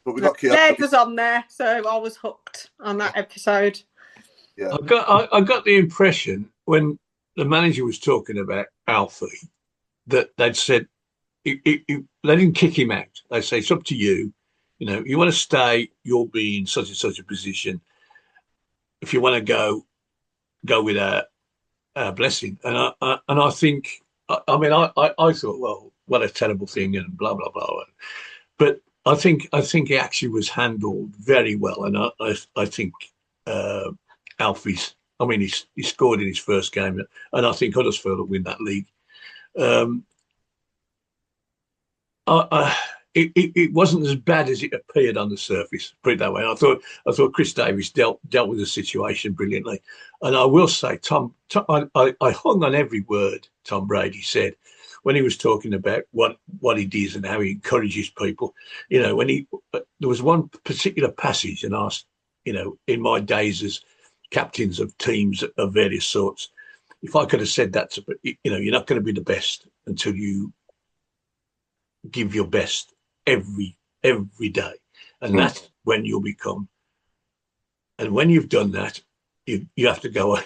S6: we got
S7: Ned was on there, so I was hooked on that episode.
S6: Yeah,
S10: I got the impression when the manager was talking about Alfie that they'd said they didn't kick him out. They say it's up to you. You want to stay, you'll be in such and such a position. If you want to go with a blessing. And I think, I thought, well, what a terrible thing, and blah blah blah. But I think it actually was handled very well, and I think Alfie's I mean, he scored in his first game, and I think Huddersfield will win that league. It wasn't as bad as it appeared on the surface, put it that way. I thought Chris Davies dealt with the situation brilliantly, and I will say, I hung on every word Tom Brady said when he was talking about what he does and how he encourages people. You know, there was one particular passage, and asked, you know, in my days as captains of teams of various sorts, if I could have said that to, you know, you're not going to be the best until you give your best every day, and that's when you'll become. And when you've done that, you have to go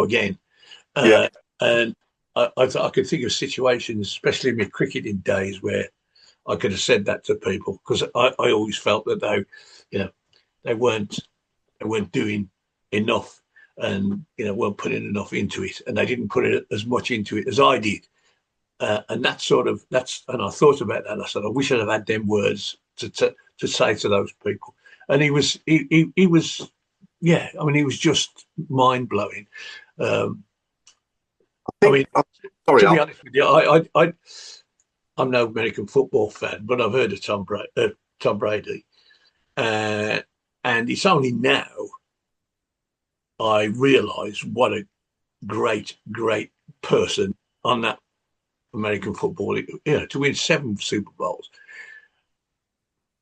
S10: again. And I could think of situations, especially in my cricketing days, where I could have said that to people, because I always felt that they weren't doing enough, and weren't putting enough into it, and they didn't put it as much into it as I did. And and I thought about that. And I said, I wish I'd have had them words to say to those people. And he was just mind blowing. To be honest with you, I'm no American football fan, but I've heard of Tom Brady, and it's only now I realise what a great person on that American football, to win 7 Super Bowls.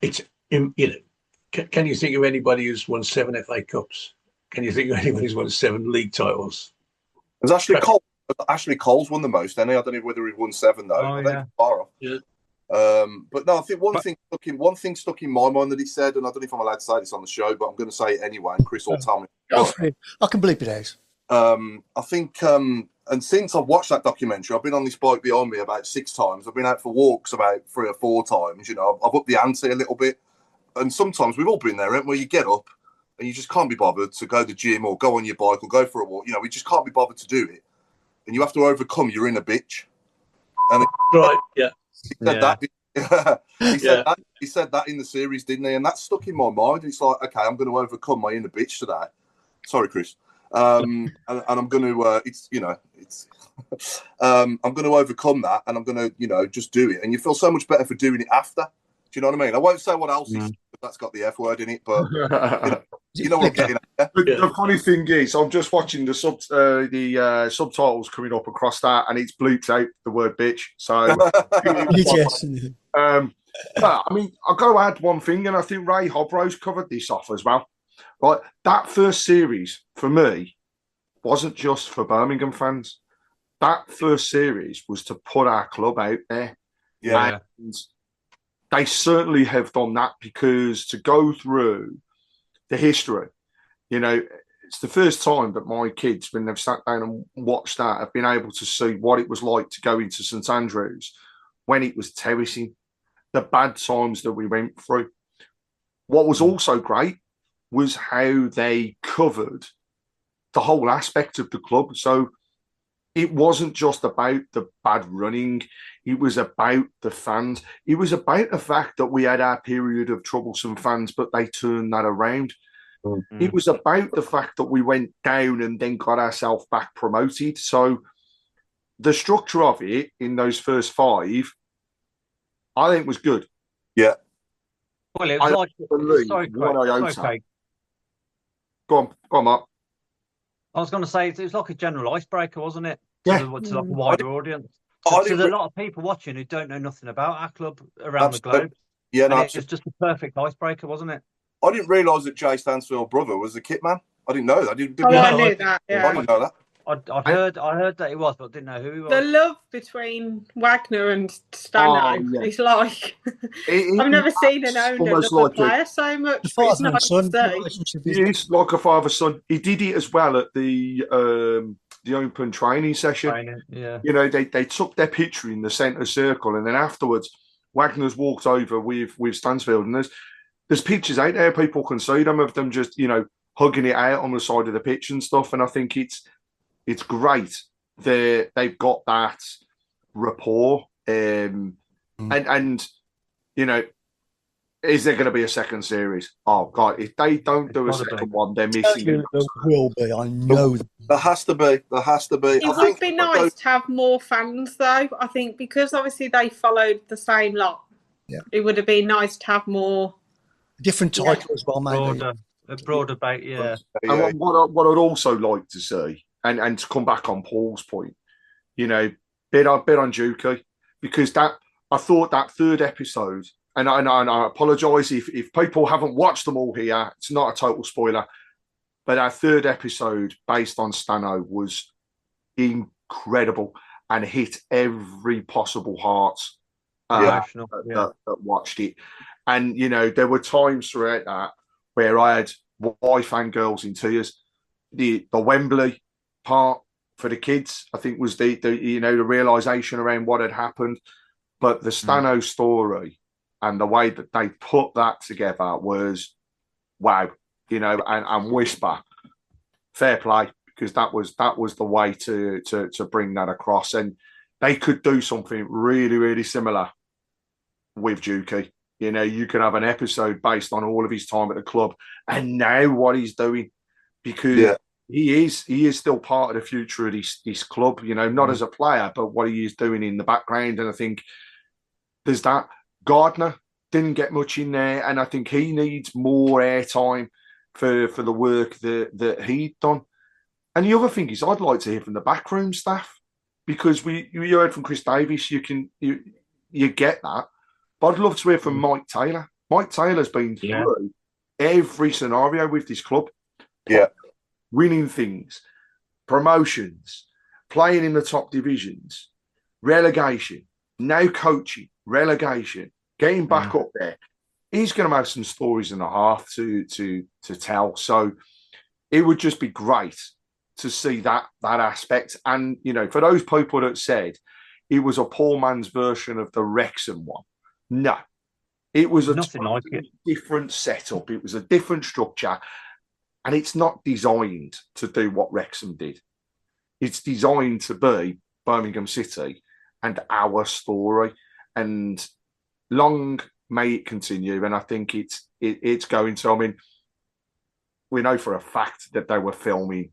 S10: It's, can you think of anybody who's won 7 FA Cups? Can you think of anybody who's won 7 league titles?
S6: There's Ashley Cole's won the most, and I don't know whether he won 7 though.
S8: Oh, yeah.
S6: Far off.
S8: Yeah.
S6: But no, I think one thing stuck in my mind that he said, and I don't know if I'm allowed to say this on the show, but I'm going to say it anyway, and Chris will tell me.
S12: I can bleep it out.
S6: I think, and since I've watched that documentary, I've been on this bike behind me about 6 times. I've been out for walks about 3 or 4 times. I've upped the ante a little bit. And sometimes we've all been there, haven't we? Where you get up and you just can't be bothered to go to the gym or go on your bike or go for a walk. We just can't be bothered to do it. And you have to overcome your inner bitch. And he said that in the series, didn't he? And that stuck in my mind. It's like, okay, I'm going to overcome my inner bitch today. Sorry, Chris. And I'm going to, I'm going to overcome that, and I'm going to, just do it. And you feel so much better for doing it after. Do you know what I mean? I won't say what else is, that's got the F word in it, but you know what I'm getting at.
S9: The funny thing is, I'm just watching the subtitles coming up across that, and it's bleeped out the word bitch. So, I mean, I've got to add one thing, and I think Ray Hobro's covered this off as well. Right, that first series for me wasn't just for Birmingham fans. That first series was to put our club out there.
S6: Yeah.
S9: And they certainly have done that, because to go through the history, it's the first time that my kids, when they've sat down and watched that, have been able to see what it was like to go into St Andrews when it was terracing, the bad times that we went through. What was also great was how they covered the whole aspect of the club. So it wasn't just about the bad running. It was about the fans. It was about the fact that we had our period of troublesome fans, but they turned that around. Mm-hmm. It was about the fact that we went down and then got ourselves back promoted. So the structure of it in those first 5, I think, was good.
S6: Yeah.
S8: Well, it was
S9: Go on, Mark.
S8: I was going to say, it was like a general icebreaker, wasn't it?
S9: Yeah.
S8: To like a wider audience. So there's a lot of people watching who don't know nothing about our club around the globe.
S6: Yeah, no,
S8: it was just a perfect icebreaker, wasn't it?
S6: I didn't realise that Jay Stansfield's brother was the kit man. I didn't know that.
S7: I knew that. Yeah.
S6: I didn't know that.
S8: I heard that he was, but didn't know who he was.
S7: The love between Wagner and Stano is like I've never seen an owner love a player so much. It's nice to see.
S9: He is like a father-son. He did it as well at the open training session. They took their picture in the centre circle, and then afterwards, Wagner's walked over with Stansfield, and there's pictures out there. People can see them of them just hugging it out on the side of the pitch and stuff. And I think it's great that they've got that rapport. And Is there going to be a second series? Oh God! If they don't do a second one, they're missing.
S12: There will be. I know.
S6: There has to be. There has to be.
S7: It would be nice to have more fans, though. I think because obviously they followed the same lot.
S12: Yeah.
S7: It would have been nice to have more.
S12: Different title as well, maybe.
S8: A broader debate, yeah.
S9: And what I'd also like to see, and to come back on Paul's point, you know, bit on Juki, because I thought that third episode, and I apologise if people haven't watched them all here. It's not a total spoiler, but our third episode based on Stano was incredible and hit every possible heart that watched it. And, you know, there were times throughout that where I had wife and girls in tears. The Wembley part for the kids, I think, was the realisation around what had happened. But the Stano story and the way that they put that together was wow, you know, and Whisper, fair play, because that was the way to bring that across. And they could do something really, really similar with Juki. You know, you could have an episode based on all of his time at the club and now what he's doing, because he is still part of the future of this club, you know, not as a player, but what he is doing in the background. And I think there's that. Gardner didn't get much in there, and I think he needs more airtime for the work that he'd done. And the other thing is, I'd like to hear from the backroom staff, because you heard from Chris Davies, you get that. But I'd love to hear from Mike Taylor. Mike Taylor's been through every scenario with this club.
S6: Yeah.
S9: Winning things, promotions, playing in the top divisions, relegation, now coaching, relegation, getting back up there. He's going to have some stories and a half to tell. So it would just be great to see that aspect. And, you know, for those people that said it was a poor man's version of the Wrexham one, no, it was a different setup. It was a different structure, and it's not designed to do what Wrexham did. It's designed to be Birmingham City and our story. And long may it continue. And I think it's going to. I mean, we know for a fact that they were filming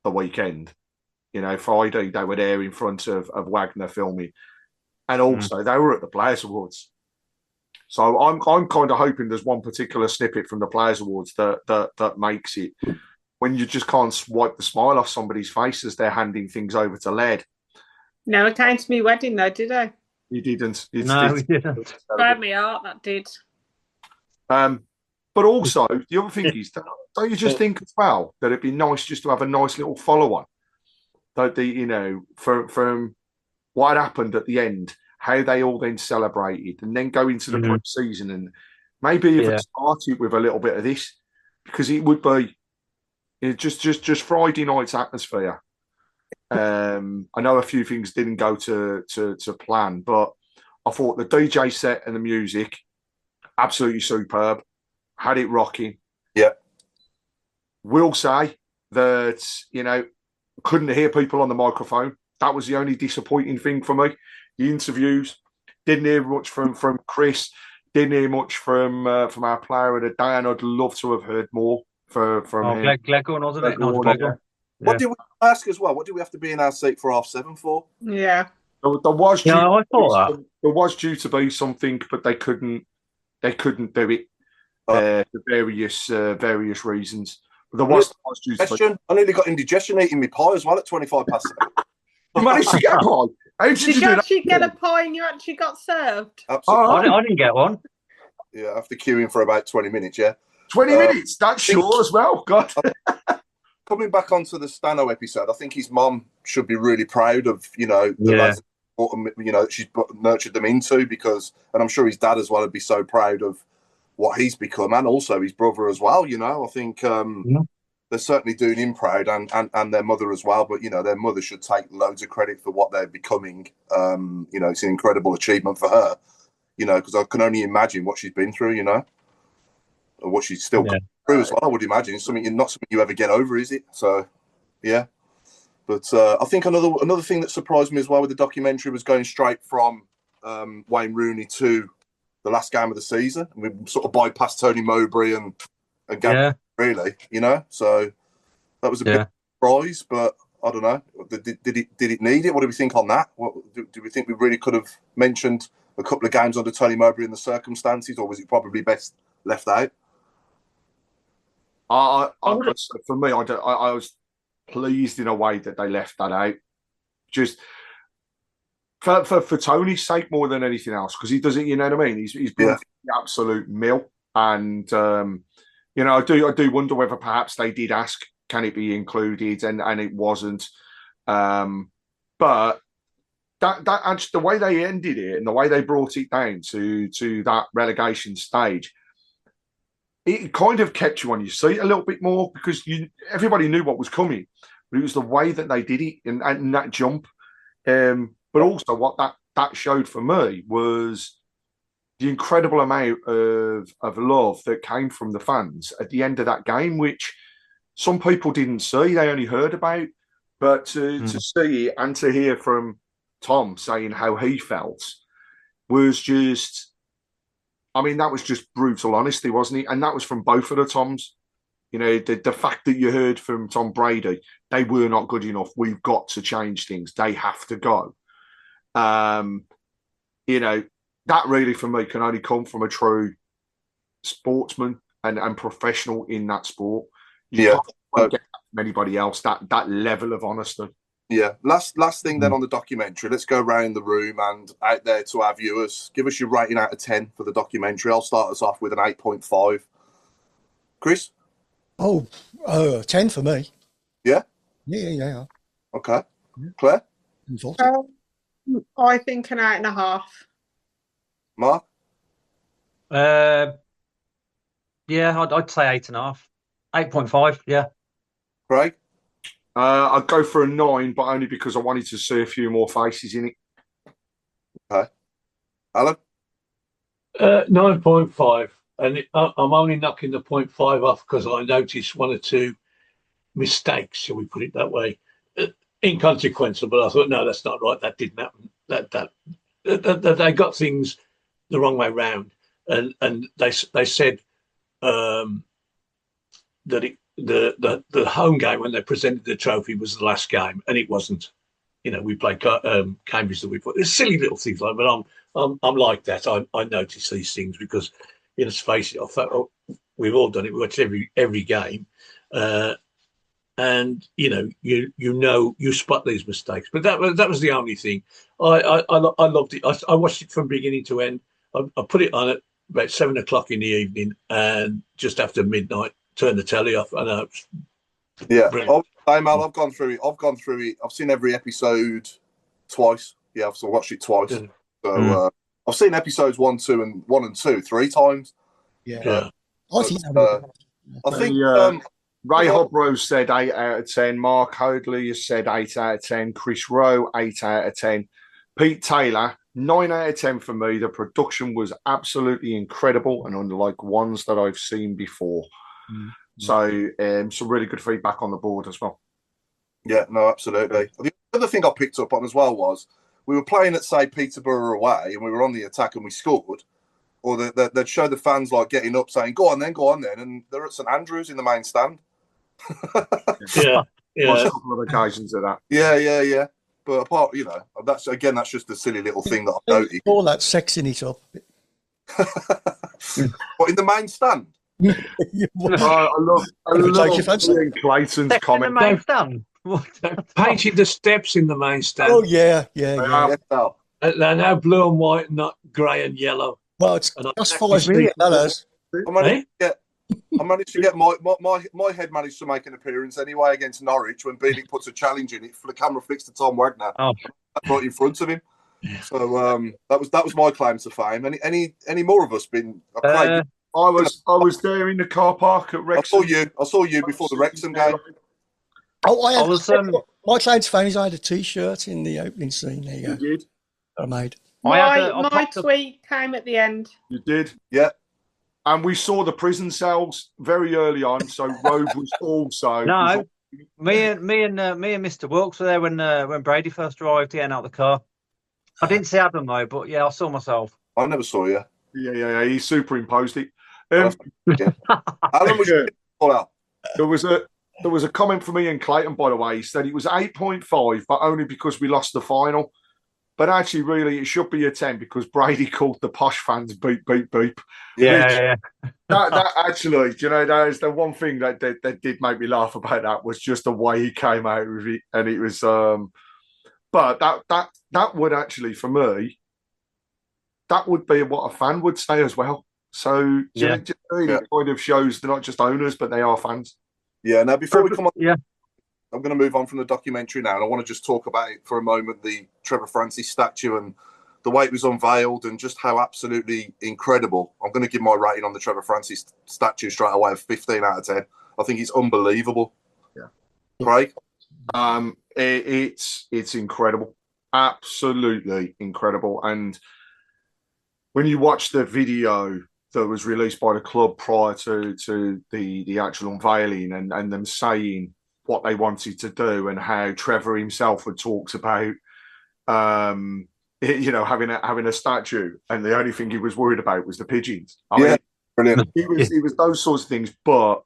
S9: the weekend. You know, Friday they were there in front of Wagner filming, and also they were at the Players Awards. So I'm kind of hoping there's one particular snippet from the Players Awards that makes it, when you just can't wipe the smile off somebody's face as they're handing things over to Led.
S7: No, it came to me wedding though, did I?
S9: You didn't.
S8: We didn't.
S7: Broke me heart, that did.
S9: But also the other thing is, don't you just think as well that it'd be nice just to have a nice little follow-on? That from what happened at the end, how they all then celebrated, and then go into the pre-season, and maybe even start it with a little bit of this, because it would be just Friday night's atmosphere. I know a few things didn't go to plan, but I thought the DJ set and the music absolutely superb. Had it rocking.
S6: Yeah.
S9: Will say that, you know, couldn't hear people on the microphone. That was the only disappointing thing for me. The interviews, didn't hear much from Chris, didn't hear much from our player of the day, and I'd love to have heard more from him.
S8: Glegor, wasn't it?
S6: What did we ask as well? What do we have to be in our seat for 7:30 for?
S7: Yeah.
S9: There was
S8: I thought that.
S9: There was due to be something, but they couldn't do it for various reasons. But there was due to be.
S6: I nearly got indigestion eating my pie as well at 7:25.
S9: You managed to get a pie. How did
S7: you actually get a pie and you actually got served?
S6: Absolutely.
S8: I didn't get one.
S6: Yeah, after queuing for about 20 minutes,
S9: 20 minutes? That's sure as well. God.
S6: Coming back onto the Stano episode, I think his mum should be really proud of, you know, the lads, you know, that she's nurtured them into, because, and I'm sure his dad as well would be so proud of what he's become, and also his brother as well, you know. I think they're certainly doing him proud, and their mother as well, but, you know, their mother should take loads of credit for what they're becoming. You know, it's an incredible achievement for her, you know, because I can only imagine what she's been through, you know, and what she's still going through as well. I would imagine it's not something you ever get over, is it? So, yeah. But I think another thing that surprised me as well with the documentary was going straight from Wayne Rooney to the last game of the season. And we sort of bypassed Tony Mowbray and Gary, really, you know. So that was a big surprise, but I don't know. Did it need it? What do we think on that? Do we think we really could have mentioned a couple of games under Tony Mowbray in the circumstances, or was it probably best left out?
S9: For me, I was pleased in a way that they left that out. Just for Tony's sake more than anything else, because he doesn't, you know what I mean? He's been the absolute mill, and you know, I do wonder whether perhaps they did ask, can it be included, and it wasn't. But that actually, the way they ended it and the way they brought it down to that relegation stage, it kind of kept you on your seat a little bit more, because everybody knew what was coming, but it was the way that they did it and that jump. But also what that showed for me was the incredible amount of love that came from the fans at the end of that game, which some people didn't see, they only heard about. But to see it and to hear from Tom saying how he felt was just, I mean, that was just brutal honesty, wasn't it? And that was from both of the Toms. You know, the fact that you heard from Tom Brady, they were not good enough. We've got to change things. They have to go. You know, that really for me can only come from a true sportsman and professional in that sport. You can't get from anybody else that level of honesty.
S6: Yeah. Last thing then on the documentary. Let's go around the room and out there to our viewers. Give us your rating out of 10 for the documentary. I'll start us off with an 8.5. Chris?
S12: 10 for me.
S6: Yeah?
S12: Yeah.
S6: Okay. Claire?
S7: I think an 8.5.
S6: Mark?
S8: Yeah, I'd say 8.5. 8.5, yeah.
S6: Craig?
S9: I'd go for a 9, but only because I wanted to see a few more faces in it.
S6: Okay. Alan?
S10: 9.5. And I'm only knocking the 0.5 off because I noticed one or two mistakes, shall we put it that way, inconsequential. But I thought, no, that's not right. That didn't happen. That they got things the wrong way round, and they said that the home game when they presented the trophy was the last game, and it wasn't. You know, we played Cambridge the week before. There's silly little things like, but I'm like that. I notice these things because, you know, let's face it, I thought we've all done it. We watch every game, and you spot these mistakes. But that was the only thing. I loved it. I watched it from beginning to end. I put it on at about 7 o'clock in the evening, and just after midnight, turned the telly off. I know.
S6: Yeah, I've gone through it. I've seen every episode twice. Yeah, I've watched it twice. Yeah. So I've seen episodes 1 and 2 3 times.
S12: Yeah.
S6: I think
S9: Ray Hobro said 8 out of 10. Mark Hoadley has said 8 out of 10. Chris Rowe 8 out of 10. Pete Taylor 9 out of 10 for me. The production was absolutely incredible and unlike ones that I've seen before. So some really good feedback on the board as well.
S6: Yeah, no, absolutely. The other thing I picked up on as well was we were playing at, say, Peterborough away, and we were on the attack and we scored, or they'd show the fans like getting up saying, go on then, and they're at St Andrews in the main stand.
S10: Yeah.
S9: A couple of occasions of that.
S6: Yeah. But apart, you know, that's just a silly little thing that I've noticed.
S12: All that sexing it up.
S6: What, in the main stand?
S9: I love Clayton's comment.
S8: The main stand.
S10: Painted the steps in the main stand.
S12: Oh yeah.
S10: They're now blue and white, not grey and yellow.
S12: Well, it's just 5 minutes, fellas.
S6: I managed to get my head managed to make an appearance anyway against Norwich when Beeley puts a challenge in it. For the camera flicks to Tom Wagner, right in front of him. So that was my claim to fame. Any more of us been?
S9: I was there in the car park at Wrexham.
S6: I saw you before the Wrexham game.
S12: My claim to fame is I had a T-shirt in the opening scene. There you go.
S9: You did.
S12: I made.
S7: My tweet came at the end.
S9: You did.
S6: Yeah.
S9: And we saw the prison cells very early on, so Rogue was also.
S8: No, me and Mr. Wilkes were there when Brady first arrived. Getting out of the car. I didn't see Adam though, but yeah, I saw myself.
S6: I never saw you.
S9: Yeah. He superimposed it.
S6: Alan was all out.
S9: There was a comment from Ian Clayton, by the way. He said it was 8.5, but only because we lost the final. But actually, really, it should be a 10 because Brady called the posh fans beep, beep, beep.
S8: Yeah.
S9: That actually, that is the one thing that did make me laugh about that was just the way he came out with it. And it was, but that would actually, for me, that would be what a fan would say as well. So it kind of shows they're not just owners, but they are fans.
S6: Yeah. Now, before we come on,
S8: yeah,
S6: I'm going to move on from the documentary now, and I want to just talk about it for a moment, the Trevor Francis statue and the way it was unveiled and just how absolutely incredible. I'm going to give my rating on the Trevor Francis statue straight away of 15 out of 10. I think it's unbelievable.
S9: Yeah.
S6: Craig?
S9: It's incredible. Absolutely incredible. And when you watch the video that was released by the club prior to the actual unveiling and them saying what they wanted to do and how Trevor himself had talked about having a statue, and the only thing he was worried about was the pigeons. I mean,
S6: brilliant.
S9: It was those sorts of things, but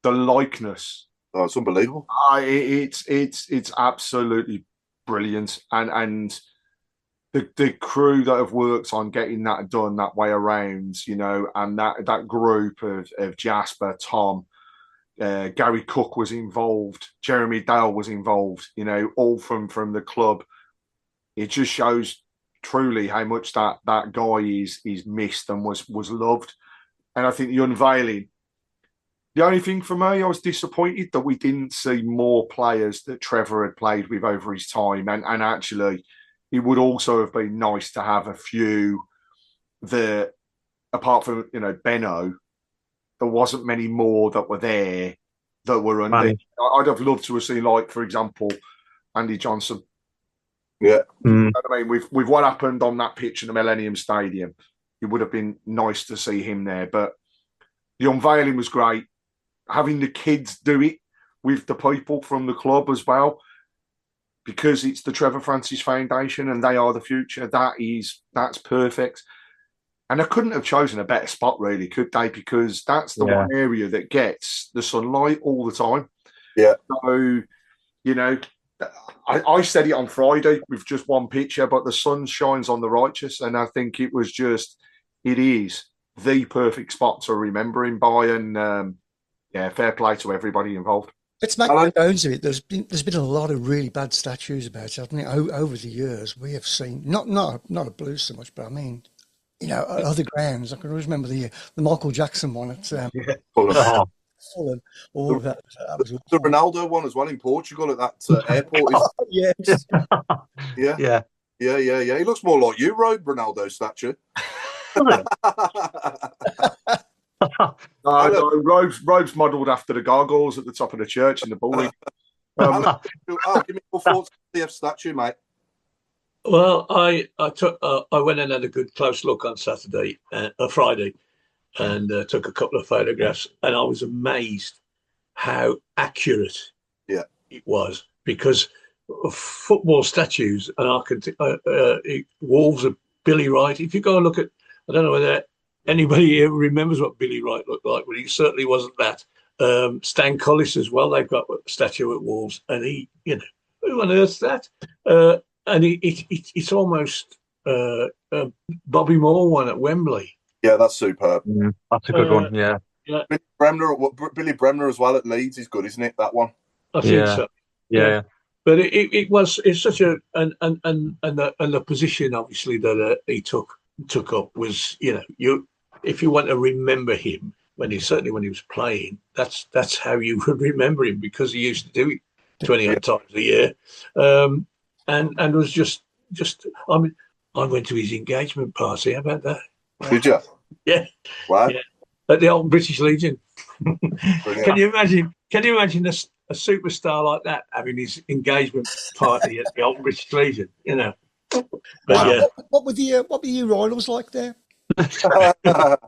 S9: the likeness,
S6: it's unbelievable.
S9: It's absolutely brilliant, and the crew that have worked on getting that done that way around, and that group of Jasper, Tom, Gary Cook was involved, Jeremy Dale was involved, all from the club. It just shows truly how much that guy is missed and was loved. And I think the unveiling, the only thing for me, I was disappointed that we didn't see more players that Trevor had played with over his time. And actually, it would also have been nice to have a few that, apart from, Benno, there wasn't many more that were there that were under. I'd have loved to have seen, like, for example, Andy Johnson.
S6: Yeah.
S9: I mean, with what happened on that pitch in the Millennium Stadium, it would have been nice to see him there. But the unveiling was great. Having the kids do it with the people from the club as well, because it's the Trevor Francis Foundation and they are the future. That's perfect. And I couldn't have chosen a better spot, really, could they? Because that's the one area that gets the sunlight all the time.
S6: Yeah.
S9: So, I said it on Friday with just one picture, but the sun shines on the righteous. And I think it is the perfect spot to remember him by. And fair play to everybody involved.
S12: Let's make no bones of it. There's been a lot of really bad statues about it, hasn't it? Over the years, we have seen not a Blues so much, but I mean, other grounds. I can always remember the Michael Jackson one at Fulham. All of that.
S6: The Ronaldo one as well in Portugal at that airport.
S12: Yes.
S6: Yeah. He looks more like you, Ronaldo statue.
S9: Robe's modelled after the gargoyles at the top of the church in the bowling.
S6: Give me your thoughts on the CF statue, mate.
S10: Well, I went and had a good close look on Friday, and took a couple of photographs, and I was amazed how accurate it was, because football statues and Wolves of Billy Wright. If you go and look at, I don't know whether anybody here remembers what Billy Wright looked like, but he certainly wasn't that. Stan Collis as well, they've got a statue at Wolves, and he, who on earth's that? And it's almost Bobby Moore one at Wembley.
S6: Yeah, that's superb.
S8: That's a good one. Yeah.
S6: Billy Bremner as well at Leeds is good, isn't it? That one.
S10: I think so.
S8: Yeah.
S10: But it's such a and the position obviously that he took up was, if you want to remember him when he was playing, that's how you would remember him, because he used to do it 20 odd times a year, and was just I mean, I went to his engagement party. How about that?
S6: Did you?
S10: Yeah.
S6: Wow.
S10: Yeah. At the old British Legion. Can you imagine a superstar like that having his engagement party at the old British Legion? But
S12: wow. What were the Royals like there?
S10: The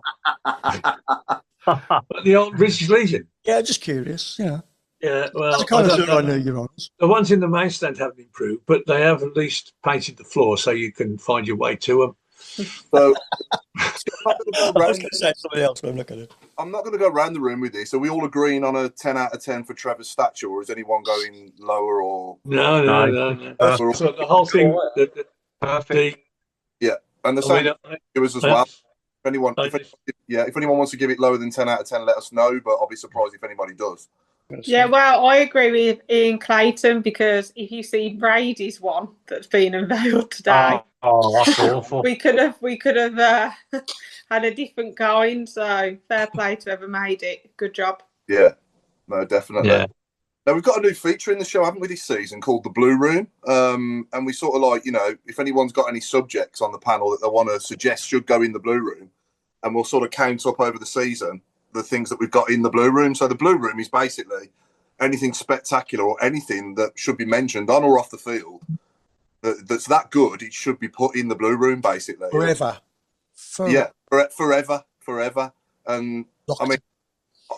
S10: old British Legion.
S12: Yeah, just curious.
S10: Yeah, well,
S12: I know you're on.
S10: The ones in the main stand haven't improved, but they have at least painted the floor so you can find your way to them.
S6: So
S12: I was going to say something else, but I'm not going to.
S6: I'm not going to go around the room with this. Are we all agreeing on a 10 out of 10 for Trevor's statue, or is anyone going lower or?
S10: No. So the whole thing,
S8: perfect.
S6: Yeah, and the same viewers as well. If anyone wants to give it lower than 10 out of 10, let us know. But I'll be surprised if anybody does.
S7: Yeah, well, I agree with Ian Clayton, because if you see Brady's one that's been unveiled today,
S8: that's awful.
S7: we could have had a different kind. So fair play to whoever made it. Good job.
S6: Yeah, no, definitely.
S8: Yeah.
S6: Now we've got a new feature in the show, haven't we, this season, called the Blue Room. And we sort of like, if anyone's got any subjects on the panel that they want to suggest should go in the Blue Room, and we'll sort of count up over the season the things that we've got in the Blue Room. So the Blue Room is basically anything spectacular or anything that should be mentioned on or off the field that's that good, it should be put in the Blue Room, basically.
S12: Forever.
S6: Yeah, forever. And I mean,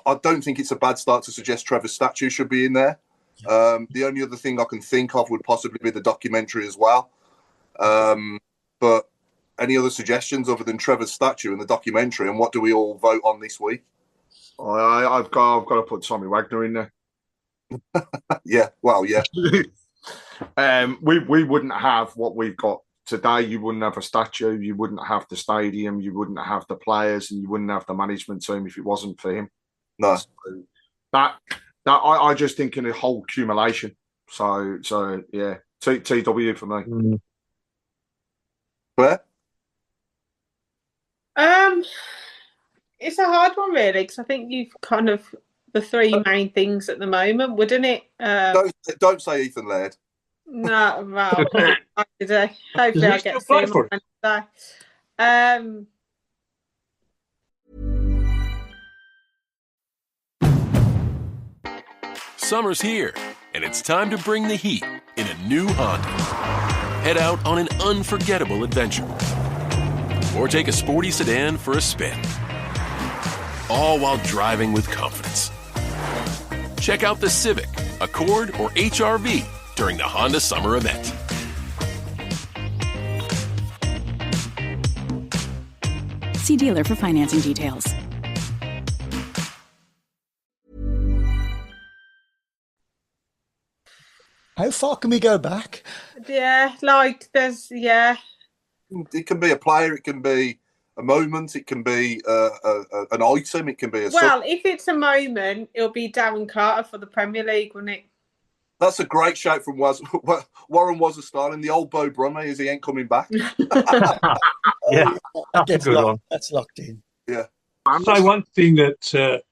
S6: I don't think it's a bad start to suggest Trevor's statue should be in there. The only other thing I can think of would possibly be the documentary as well. But any other suggestions other than Trevor's statue and the documentary, and what do we all vote on this week?
S9: I've got to put Tommy Wagner in there.
S6: Yeah.
S9: We wouldn't have what we've got today. You wouldn't have a statue. You wouldn't have the stadium. You wouldn't have the players, and you wouldn't have the management team if it wasn't for him.
S6: No,
S9: so I just think in a whole accumulation. So yeah, TW for me.
S6: Claire?
S7: It's a hard one, really, because I think you've kind of the three main things at the moment, wouldn't it?
S6: Don't say Ethan Laird.
S7: No, well, hopefully I get to see him on Wednesday.
S4: Summer's here, and it's time to bring the heat in a new Honda. Head out on an unforgettable adventure, or take a sporty sedan for a spin, all while driving with confidence. Check out the Civic, Accord, or HR-V during the Honda Summer Event.
S5: See dealer for financing details.
S12: How far can we go back?
S7: Yeah, like there's
S6: It can be a player, it can be a moment, it can be an item, it can be a.
S7: If it's a moment, it'll be Darren Carter for the Premier League, wouldn't it?
S6: That's a great shout from Warren Wasserstein, and the old Bo Brummie as he ain't coming back.
S8: Yeah, that's a good one.
S12: That's locked in.
S6: Yeah.
S10: So one thing that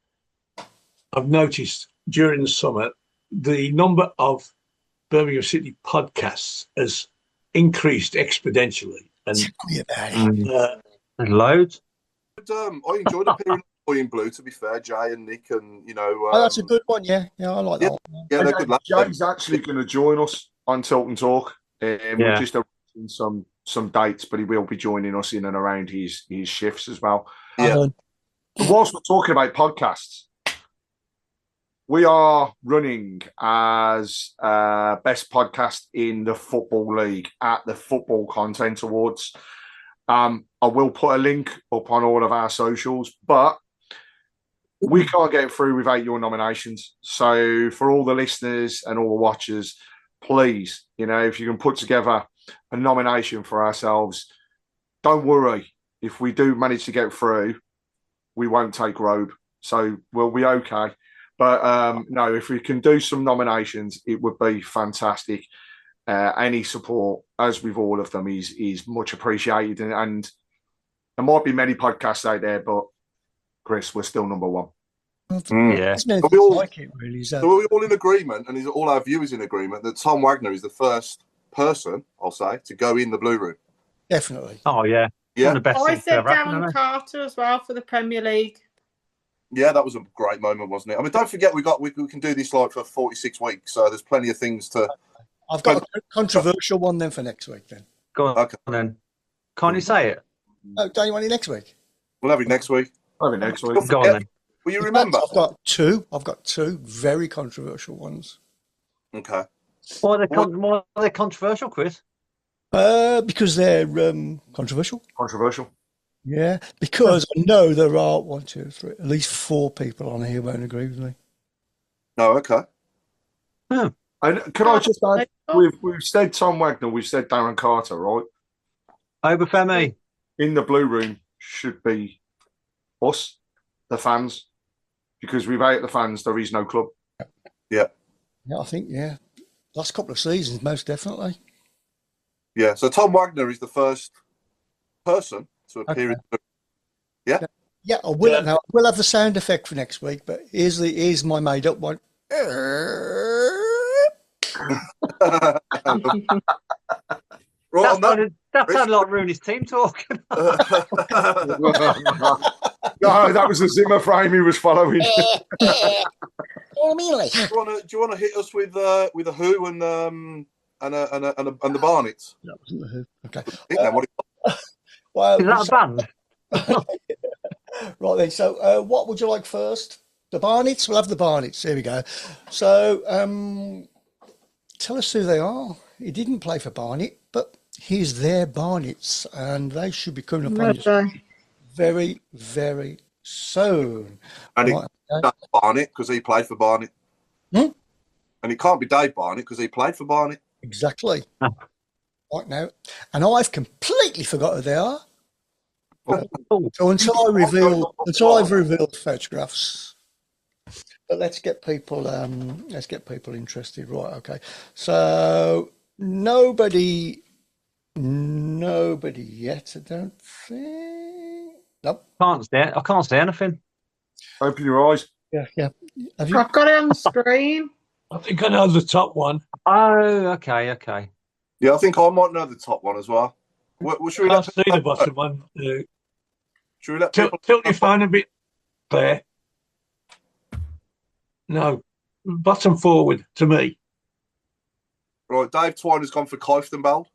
S10: I've noticed during the summer, the number of Birmingham City podcasts has increased exponentially. And
S8: loads.
S6: I enjoyed appearing in blue, to be fair, Jay and Nick, and
S12: that's a good one. Yeah, I like that one.
S6: Yeah, they're good lads.
S9: Jay's actually going to join us on Tilton Talk. We're just arranging some dates, but he will be joining us in and around his shifts as well.
S6: Yeah.
S9: Whilst we're talking about podcasts, we are running as best podcast in the Football League at the Football Content Awards. I will put a link up on all of our socials, but we can't get through without your nominations. So for all the listeners and all the watchers, please, if you can put together a nomination for ourselves, don't worry. If we do manage to get through, we won't take robe. So we'll be okay. But no, if we can do some nominations, it would be fantastic. Any support, as with all of them, is much appreciated. And there might be many podcasts out there, but Chris, we're still number one.
S8: Yeah.
S6: Are we all in agreement, and is all our viewers in agreement, that Tom Wagner is the first person, I'll say, to go in the Blue Room?
S12: Definitely.
S8: Oh, yeah.
S6: Yeah.
S8: One of the best
S7: I
S8: things
S7: said
S8: ever happened,
S7: Darren Carter as well for the Premier League.
S6: Yeah, that was a great moment, wasn't it? I mean, don't forget we can do this like for 46 weeks, so there's plenty of things to.
S12: I've got a controversial one then for next week. Then
S8: go on, then. Can't you say it?
S12: Oh, don't you want it next week?
S6: We'll have it next week.
S9: Go on
S6: then. Will you remember?
S12: I've got two very controversial ones.
S6: Okay.
S8: Why are they controversial, Chris?
S12: Because they're controversial.
S9: Controversial.
S12: Yeah, because I know there are 1, 2, 3, at least 4 people on here won't agree with me.
S6: No, okay.
S9: And can I just add, we've said Tom Wagner, we've said Darren Carter, right?
S8: Obafemi.
S9: In the blue room should be us, the fans, because without the fans, there is no club.
S6: Yeah.
S12: Yeah, I think, last couple of seasons, most definitely.
S6: Yeah, so Tom Wagner is the first person to appear in the... Yeah?
S12: Yeah, I will. Now, we'll have the sound effect for next week, but here's my made-up one.
S8: That sounded like Rooney's team talk.
S9: No, that was the Zimmer frame he was following.
S6: Do you want to hit us with a Who and the Barnets?
S12: That wasn't the Who. Okay.
S6: Well,
S12: is
S8: that a band?
S12: Right then. So, what would you like first? The Barnets. We'll have the Barnets. Here we go. So, tell us who they are. He didn't play for Barnet, but here's their Barnets, and they should be coming up on this very, very soon.
S6: And that's Barnet because he played for Barnet. And it can't be Dave Barnett because he played for Barnet.
S12: Exactly. Right now, and I've completely forgot who they are. So until I've revealed photographs. But let's get people interested. Right, okay. So nobody yet, I don't think. Nope.
S8: I can't see anything.
S9: Open your eyes.
S12: Yeah.
S7: I've got it on the screen.
S10: I think I know the top one.
S8: Oh, okay.
S6: Yeah, I think I might know the top one as well. Should we
S10: I can't see the bottom one.
S6: Should we let
S10: tilt your phone a bit there? No, bottom forward to me.
S6: Right, Dave Twiner's gone for Kieftenbeld.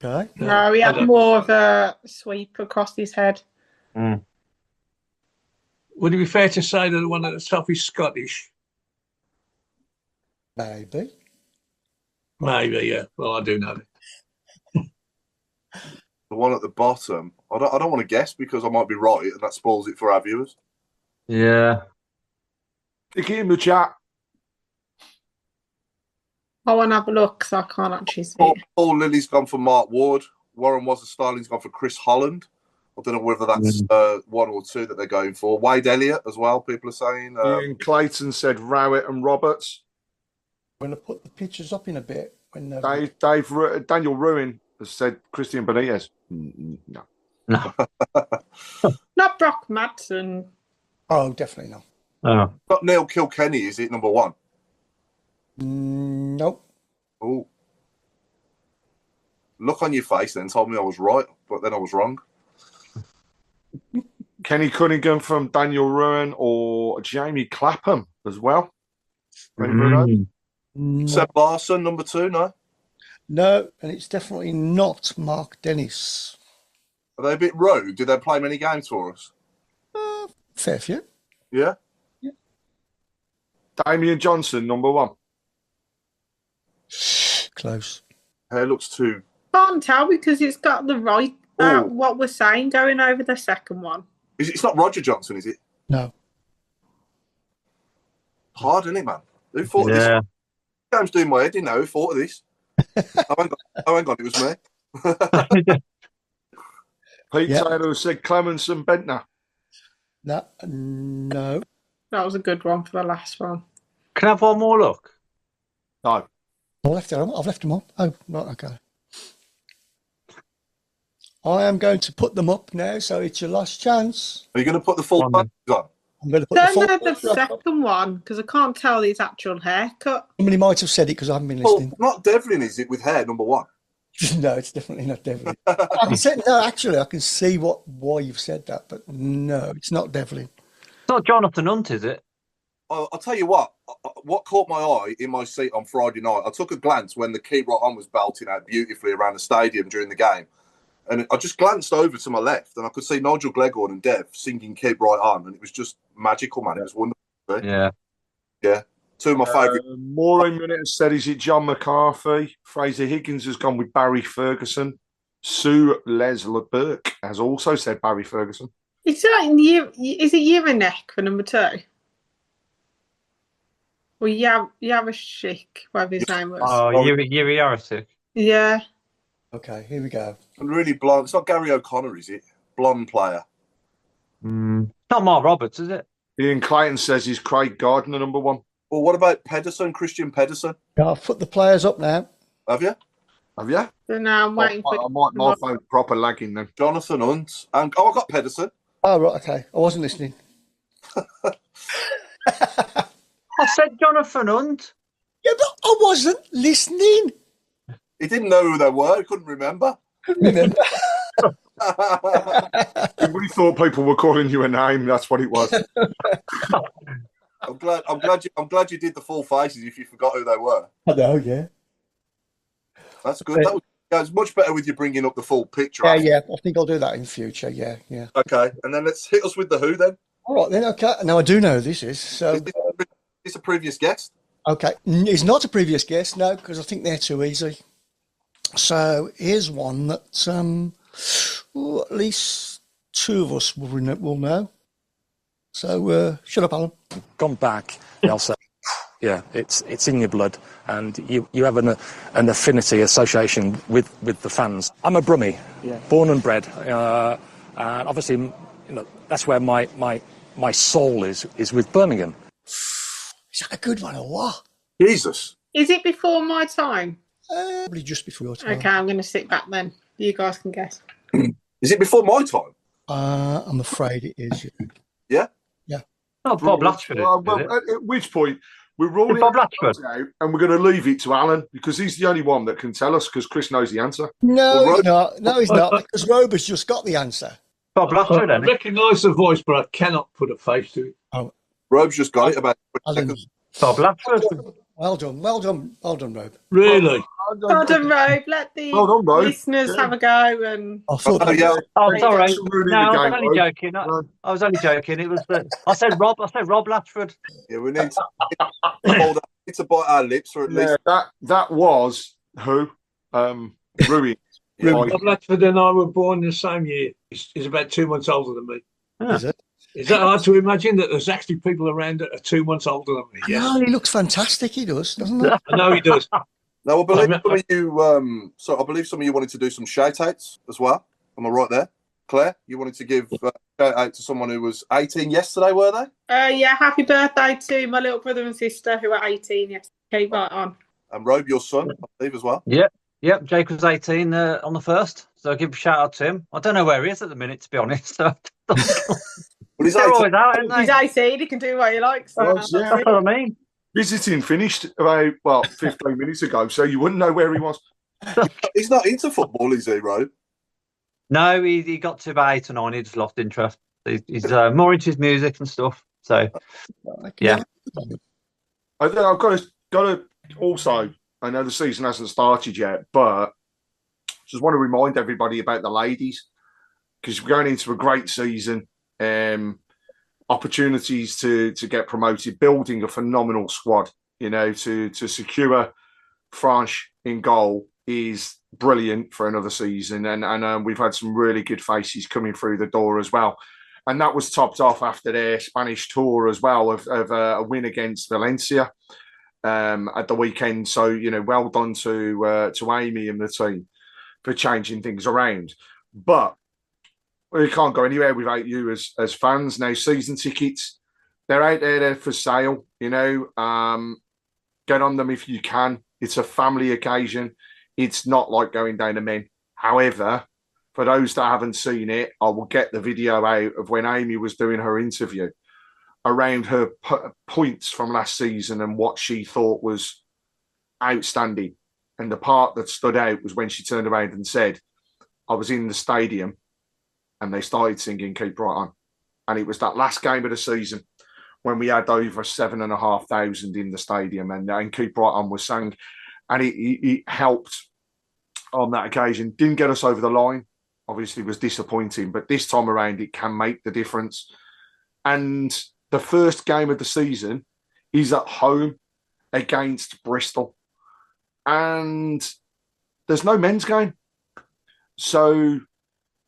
S12: Okay.
S7: No, he had more of a sweep across his head.
S8: Mm.
S10: Would it be fair to say that the one at the top is Scottish?
S12: Maybe,
S10: yeah. Well, I do know that.
S6: The one at the bottom, I don't want to guess because I might be right and that spoils it for our viewers.
S8: Yeah.
S9: Stick it in the chat.
S7: I want to have a look because I can't actually see it.
S6: Paul Lilly's gone for Mark Ward. Warren Starling's gone for Chris Holland. I don't know whether that's one or two that they're going for. Wade Elliott as well, people are saying.
S9: Ian Clayton said Rowett and Roberts.
S12: I'm going to put the pictures up in a bit. When
S9: Daniel Ruin has said Christian Benitez. No.
S7: Not Brock Madsen.
S12: Oh, definitely not.
S8: Oh.
S6: Not Neil Kilkenny, is it number one?
S12: Nope.
S6: Oh. Look on your face then told me I was right, but then I was wrong.
S9: Kenny Cunningham from Daniel Ruin or Jamie Clapham as well.
S6: Seb Larson, number 2, no?
S12: No, and it's definitely not Mark Dennis.
S6: Are they a bit rogue? Did they play many games for us?
S12: Fair few.
S6: Yeah?
S9: Damian Johnson, number 1.
S12: Close.
S6: Hair looks too...
S7: Can't tell because it's got the right, what we're saying going over the second one.
S6: It's not Roger Johnson, is it?
S12: No.
S6: Hard, isn't it, man? Who thought of this? Game's doing my head, Who thought of this? I ain't got it was me.
S9: Pete Taylor said Clemens and Bentner.
S12: No.
S7: That was a good one for the last one.
S8: Can I have one more look?
S9: No.
S12: I've left them up. Oh, right, okay. I am going to put them up now, so it's your last chance.
S6: Are you going to put the full on?
S12: I'm going to put
S7: the second one because I can't tell his actual haircut.
S12: Somebody might have said it because I haven't been listening.
S6: Not Devlin, is it, with hair, number 1?
S12: No, it's definitely not Devlin. I can see why you've said that, but no, it's not Devlin.
S8: It's not Jonathan Hunt, is it?
S6: I'll tell you what caught my eye in my seat on Friday night. I took a glance when the Keep Right On was belting out beautifully around the stadium during the game. And I just glanced over to my left and I could see Nigel Gleghorn and Dev singing Keep Right On. And it was just magical, man. It was wonderful.
S8: Yeah.
S6: Yeah. Two of my favourite.
S9: Maureen Minute has said, is it John McCarthy? Fraser Higgins has gone with Barry Ferguson. Sue Leslie Burke has also said Barry Ferguson.
S7: Is it Yiranek for number 2? Or Yarashik, whatever his name was.
S8: Oh, Yuri Yarasik.
S7: Yeah.
S12: Okay, here we go.
S6: And really blonde. It's not Gary O'Connor, is it? Blonde player.
S8: Not Mark Roberts, is it?
S9: Ian Clayton says he's Craig Gardner, number 1.
S6: Well, what about Pedersen, Christian Pedersen?
S12: Yeah, I've put the players up now.
S6: Have you?
S9: Have you?
S7: So now I'm waiting for
S9: my phone proper lagging then.
S6: Jonathan Hunt. And I've got Pedersen.
S12: Oh, right, okay. I wasn't listening.
S8: I said Jonathan Hunt.
S12: Yeah, but I wasn't listening.
S6: He didn't know who they were. He couldn't remember.
S12: Remember?
S9: We thought people were calling you a name. That's what it was.
S6: I'm glad you did the full faces if you forgot who they were.
S12: I know, yeah.
S6: That's good. That was much better with you bringing up the full picture.
S12: Yeah. I think I'll do that in future. Yeah.
S6: Okay, and then let's hit us with the who then.
S12: All right, then. Okay. Now, I do know who this is. So,
S6: Is this a previous guest?
S12: okay. It's not a previous guest, no, because I think they're too easy. So, here's one that at least 2 of us will know. So, shut up, Alan.
S13: Gone back, they'll say, yeah, it's in your blood, and you have an affinity, association with the fans. I'm a Brummie, born and bred, and obviously, that's where my soul is with Birmingham.
S12: Is that a good one or what?
S6: Jesus.
S7: Is it before my time?
S12: Probably just before your time.
S7: Okay, I'm going to sit back then. You guys can guess.
S6: Is it before my time?
S12: I'm afraid it is.
S6: Yeah?
S12: Yeah.
S8: Oh, Bob Latchford.
S9: At which point, we're rolling
S8: Bob
S9: out
S8: Latchford.
S9: and we're going to leave it to Alan because he's the only one that can tell us because Chris knows the answer.
S12: No, he's not. No, he's not, because Robert's just got the answer.
S8: Bob Latchford,
S10: I recognise the voice, but I cannot put a face to it.
S12: Oh,
S6: Robe's just got it about
S12: Alan.
S6: seconds.
S8: Bob Latchford.
S12: Well done, Robe.
S10: Really?
S7: Well done, Robe. Let the
S9: Well done, Robe.
S7: listeners have a go. And
S12: I thought that
S8: Oh, sorry.
S9: Thanks for ruining
S8: No,
S9: the
S8: I
S9: game,
S8: was only
S9: Robe.
S8: joking. I was only joking. It was I said Rob Latchford.
S6: Yeah, we need to bite our lips or at least.
S9: That was who? Rui.
S10: Bob Latchford and I were born in the same year. He's about 2 months older than me.
S12: is it.
S10: Is that hard to imagine that there's actually people around that are 2 months older than me? Yes.
S12: No, he looks fantastic. He does, doesn't he?
S10: I know he does.
S6: Now, I believe some of you. I believe some of you wanted to do some shout outs as well. Am I right there, Claire? You wanted to give a shout out to someone who was 18 yesterday, were they?
S7: yeah, happy birthday to my little brother and sister who are 18 yesterday. Keep right on.
S6: And Robe, your son, I believe as well.
S8: Yep. Jake was 18 on the 1st, so I'll give a shout out to him. I don't know where he is at the minute, to be honest. So.
S6: But he's
S8: They're
S6: 18.
S8: always out, aren't they?
S7: He's 18. He can do what he likes. So
S9: Yes, yeah.
S8: That's what I mean.
S9: Visiting finished about 15 minutes ago, so you wouldn't know where he was.
S6: He's not into football, is he, Robe?
S8: No, he got to about 8 or 9. He just lost interest. He's more into his music and stuff. So, yeah.
S9: I've got to also. I know the season hasn't started yet, but just want to remind everybody about the ladies because we're going into a great season. Opportunities to get promoted, building a phenomenal squad. To secure France in goal is brilliant for another season, and we've had some really good faces coming through the door as well. And that was topped off after their Spanish tour as well of a win against Valencia at the weekend. So well done to Amy and the team for changing things around. But we can't go anywhere without you as fans. Now, season tickets, they're out there, they're for sale. Get on them if you can. It's a family occasion. It's not like going down to men. However, for those that haven't seen it, I will get the video out of when Amy was doing her interview around her points from last season and what she thought was outstanding. And the part that stood out was when she turned around and said, I was in the stadium and they started singing Keep Right On. And it was that last game of the season when we had over 7,500 in the stadium and Keep Right On was sang. And it helped on that occasion. Didn't get us over the line. Obviously was disappointing, but this time around it can make the difference. And the first game of the season is at home against Bristol. And there's no men's game. So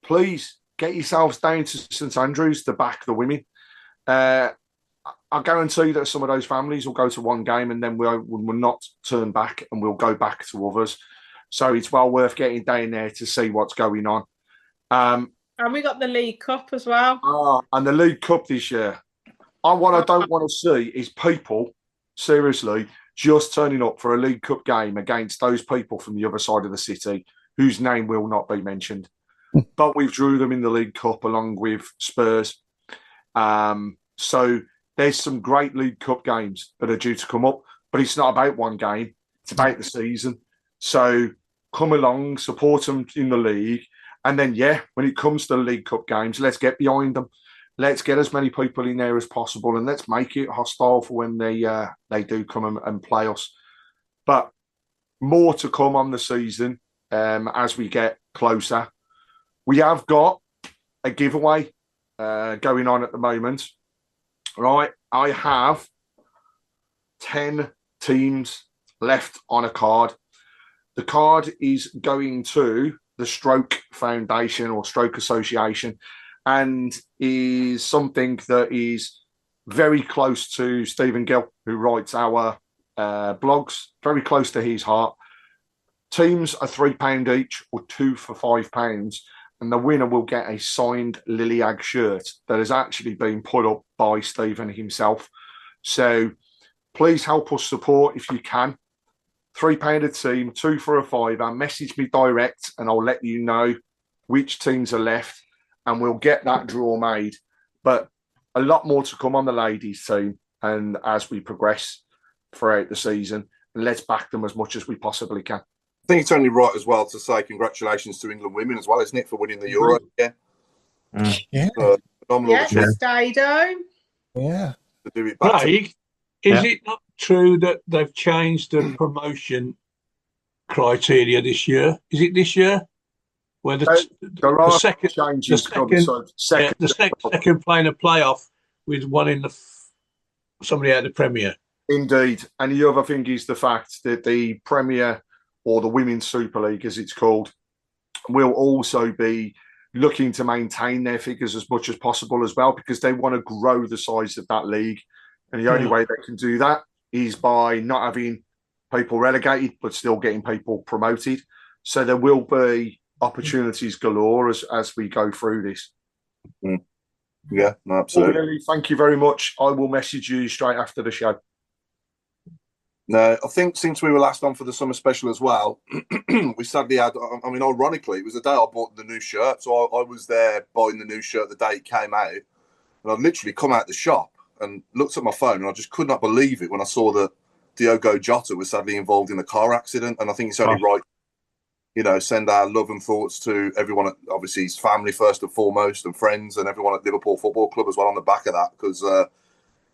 S9: please get yourselves down to St Andrews to back the women. I guarantee that some of those families will go to one game and then we'll not turn back and we'll go back to others. So it's well worth getting down there to see what's going on.
S7: And we got the League Cup as well.
S9: And the League Cup this year. What I don't want to see is people, seriously, just turning up for a League Cup game against those people from the other side of the city whose name will not be mentioned. But we've drew them in the League Cup along with Spurs. So there's some great League Cup games that are due to come up, but it's not about one game. It's about the season. So come along, support them in the league. And then, when it comes to the League Cup games, let's get behind them. Let's get as many people in there as possible and let's make it hostile for when they do come and play us. But more to come on the season as we get closer. We have got a giveaway going on at the moment. Right, I have 10 teams left on a card. The card is going to the Stroke Foundation or Stroke Association and is something that is very close to Stephen Gill, who writes our blogs, very close to his heart. Teams are £3 each or 2 for £5. And the winner will get a signed Liliag shirt that has actually been put up by Stephen himself. So please help us support if you can. £3 a team, 2 for a £5. Message me direct and I'll let you know which teams are left and we'll get that draw made. But a lot more to come on the ladies team and as we progress throughout the season. And let's back them as much as we possibly can.
S6: I think it's only right as well to say congratulations to England women as well, isn't it, for winning the Euro? Yeah. Phenomenal.
S7: Stado.
S12: Yeah.
S6: To do it
S10: Craig, is it not true that they've changed the promotion criteria this year? Is it this year? Where the second playing a playoff with one in somebody out of the Premier.
S9: Indeed. And the other thing is the fact that the Premier or the Women's Super League, as it's called, will also be looking to maintain their figures as much as possible as well because they want to grow the size of that league. And the only way they can do that is by not having people relegated but still getting people promoted. So there will be opportunities galore as we go through this.
S6: Yeah, no, absolutely.
S9: Lily, thank you very much. I will message you straight after the show.
S6: No, I think since we were last on for the summer special as well, we sadly had, I mean, ironically, it was the day I bought the new shirt. So I was there buying the new shirt the day it came out. And I'd literally come out the shop and looked at my phone and I just could not believe it when I saw that Diogo Jota was sadly involved in a car accident. And I think it's only right, send our love and thoughts to everyone, obviously his family first and foremost and friends and everyone at Liverpool Football Club as well on the back of that because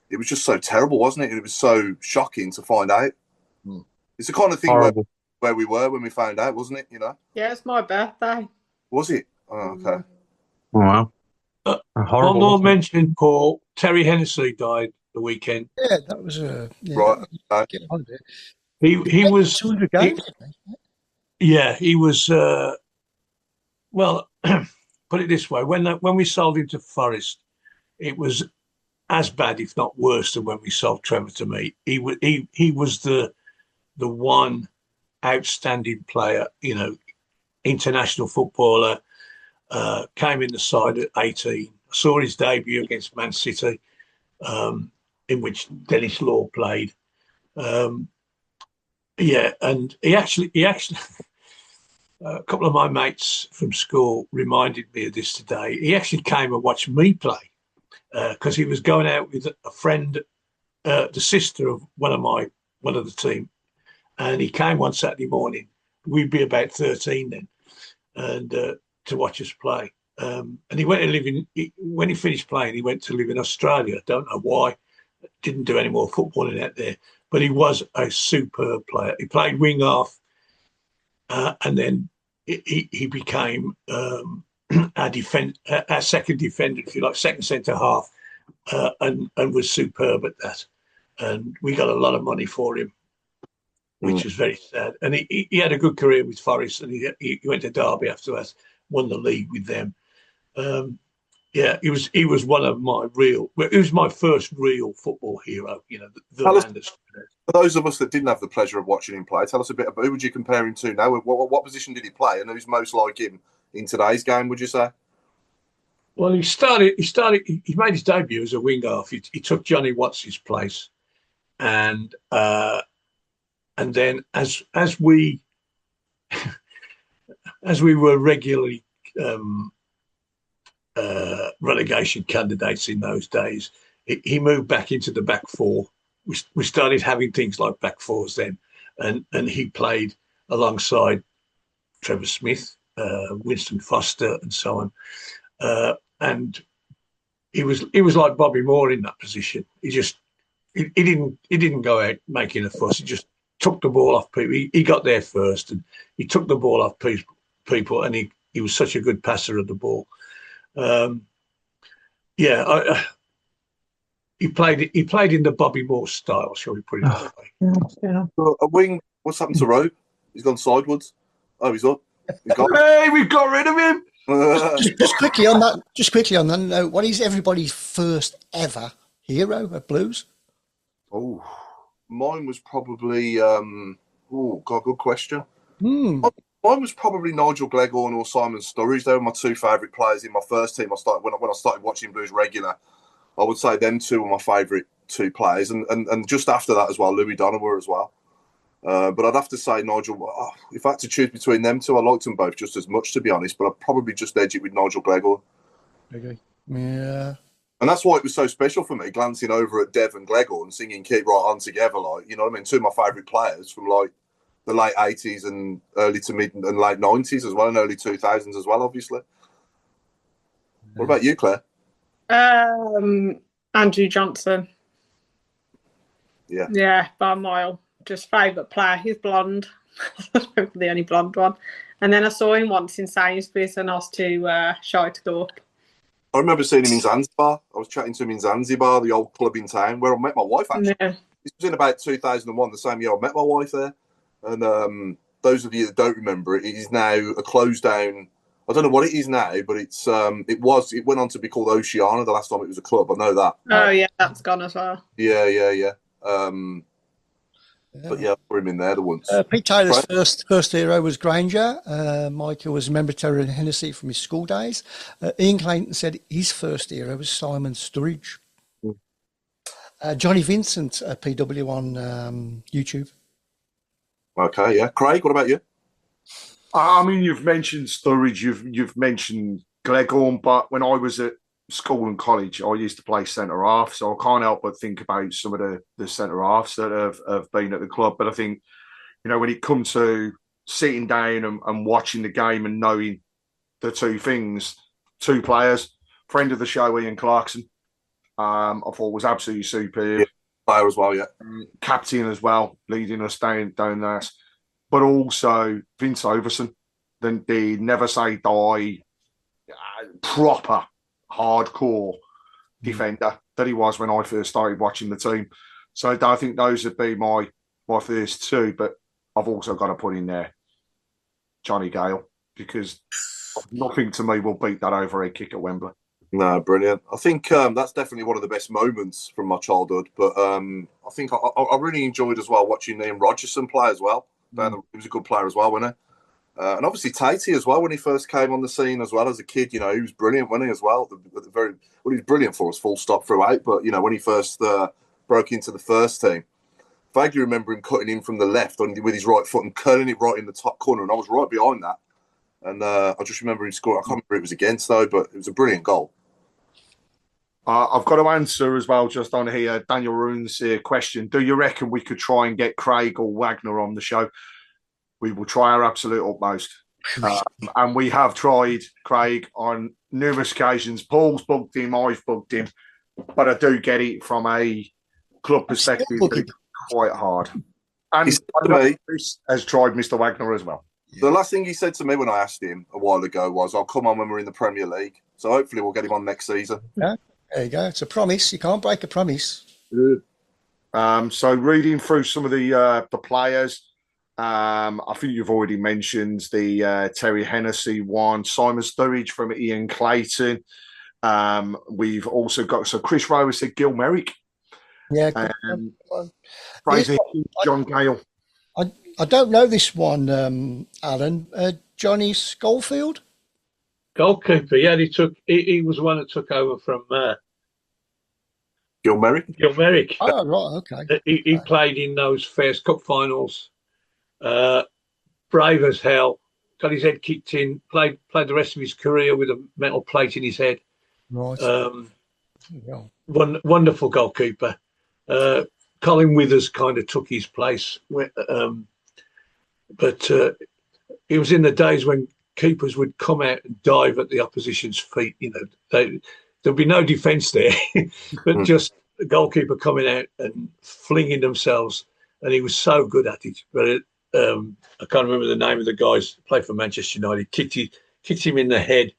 S6: it was just so terrible, wasn't it? It was so shocking to find out. It's the kind of thing where we were when we found out, wasn't it?
S7: Yeah, it's my birthday.
S6: Was it? Oh, okay.
S8: Wow.
S10: One more mention, Paul. Terry Hennessy died the weekend.
S12: Yeah, that was
S6: right.
S12: Get on with it.
S10: He was
S12: 200 games.
S10: He was. Well, put it this way: when we sold him to Forest, it was as bad, if not worse, than when we sold Trevor to me. He was the one outstanding player, international footballer. Came in the side at 18. I saw his debut against Man City, in which Dennis Law played. And he actually. A couple of my mates from school reminded me of this today. He actually came and watched me play because he was going out with a friend, the sister of one of the team, and he came one Saturday morning. We'd be about 13 then, and to watch us play. And he went to live when he finished playing, he went to live in Australia. Don't know why. Didn't do any more footballing out there, but he was a superb player. He played wing half. And then he became our second defender, if you like, second centre half, and was superb at that. And we got a lot of money for him which was very sad. And he had a good career with Forest, and he went to Derby afterwards, won the league with them. He was one of my he was my first real football hero. You know, the man that's.
S6: For those of us that didn't have the pleasure of watching him play, tell us a bit about who would you compare him to now? What position did he play, and who's most like him in today's game? Would you say?
S10: Well, he made his debut as a wing half. He took Johnny Watts' place, and then as we were regularly relegation candidates in those days, he moved back into the back four. We started having things like back fours then, and he played alongside Trevor Smith, Winston Foster, and so on. And he was like Bobby Moore in that position. He didn't go out making a fuss. He just took the ball off people. He got there first, and he took the ball off people, and he was such a good passer of the ball. He played in the Bobby Moore style, shall we put it that way?
S7: Yeah.
S6: A wing. What's happened to Rowe? He's gone sideways. Oh, he's up. He's gone.
S9: Hey, we've got rid of him.
S12: Just quickly on that note, what is everybody's first ever hero at Blues?
S6: Oh, mine was probably. Good question. Mine was probably Nigel Gleghorn or Simon Sturridge. They were my two favourite players in my first team. When I started watching Blues regular, I would say them two were my favourite two players, and just after that as well, Louis Donoghue as well. But I'd have to say Nigel. If I had to choose between them two, I liked them both just as much, to be honest. But I'd probably just edge it with Nigel Gleghorn.
S12: Okay. Yeah.
S6: And that's why it was so special for me, glancing over at Dev and Gleghorn singing "Keep Right On Together," like, you know what I mean. Two of my favourite players from like the late 80s and early to mid and late 90s as well, and early 2000s as well, obviously. What about you, Claire?
S7: Andrew Johnson.
S6: Yeah.
S7: Yeah, by a mile. Just favourite player. He's blonde. The only blonde one. And then I saw him once in Sainsbury's, and I was too shy to go up.
S6: I remember seeing him in Zanzibar. I was chatting to him in Zanzibar, the old club in town, where I met my wife, actually. Yeah. This was in about 2001, the same year I met my wife there. And those of you that don't remember it, it is now a closed down. I don't know what it is now, but it went on to be called Oceana the last time it was a club. I know that.
S7: Oh yeah, that's gone as well.
S6: Yeah. But yeah, I saw him in there the once.
S12: Pete Taylor's first hero was Granger. Michael was a member of Terry and Hennessy from his school days. Ian Clayton said his first hero was Simon Sturridge. Johnny Vincent, PW on YouTube.
S6: Okay, yeah. Craig, what about you?
S9: I mean, you've mentioned Sturridge, you've mentioned Gleghorn, but when I was at school and college, I used to play centre half, so I can't help but think about some of the centre halves that have been at the club. But I think, you know, when it comes to sitting down and watching the game and knowing the two players, friend of the show, Ian Clarkson, I thought was absolutely superb.
S6: Yeah, player as well, yeah.
S9: Captain as well, leading us down there. But also Vince Overson, the never say die, proper hardcore defender that he was when I first started watching the team. So I think those would be my first two, but I've also got to put in there Johnny Gale, because nothing to me will beat that overhead kick at Wembley.
S6: No, brilliant. I think that's definitely one of the best moments from my childhood. But I think I really enjoyed as well watching Ian Rogerson play as well. He was a good player as well, wasn't he? And obviously Tatey as well when he first came on the scene as well as a kid. You know, he was brilliant, wasn't he, as well? He was brilliant for us, full stop throughout. But, you know, when he first broke into the first team, vaguely remember him cutting in from the left with his right foot and curling it right in the top corner. And I was right behind that. And I just remember him scoring. I can't remember who it was against, though, but it was a brilliant goal.
S9: I've got to answer as well, just on here, Daniel Roon's question. Do you reckon we could try and get Craig or Wagner on the show? We will try our absolute utmost. And we have tried Craig on numerous occasions. Paul's booked him, I've booked him. But I do get it from a club perspective, it's quite hard. And Chris has tried Mr. Wagner as well.
S6: The last thing he said to me when I asked him a while ago was, I'll come on when we're in the Premier League. So hopefully we'll get him on next season.
S12: Yeah. There you go. It's a promise. You can't break a promise.
S9: So reading through some of the players, I think you've already mentioned the Terry Hennessy one, Simon Sturridge from Ian Clayton. We've also got, so Chris Rowe said Gil Merrick.
S12: Yeah.
S9: Fraser, John Gale.
S12: I don't know this one, Alan. Johnny Schofield?
S10: Goalkeeper, yeah, he was the one that took over from
S6: Gil Merrick.
S12: Oh, right, okay.
S10: He played in those Fairs Cup finals. Brave as hell. Got his head kicked in. Played the rest of his career with a metal plate in his head.
S12: Right.
S10: Wonderful goalkeeper. Colin Withers kind of took his place, but it was in the days when keepers would come out and dive at the opposition's feet. You know, there'd be no defence there, but just the goalkeeper coming out and flinging themselves, and he was so good at it. But I can't remember the name of the guys who played for Manchester United. Kicked him in the head,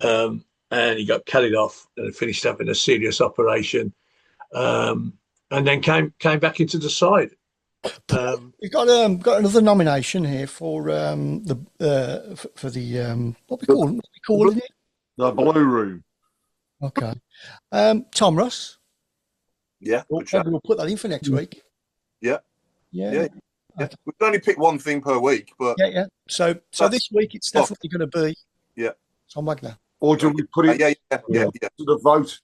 S10: and he got carried off and finished up in a serious operation, and then came back into the side.
S12: We've got another nomination here for the what we calling it?
S9: The Blue Room.
S12: Okay. Tom Russ.
S6: Yeah.
S12: We'll put that in for next week.
S6: Yeah.
S12: Yeah.
S6: We can only pick one thing per week, but
S12: yeah. So this week it's definitely going to be Tom Wagner.
S9: Or do we put it
S6: to
S9: the vote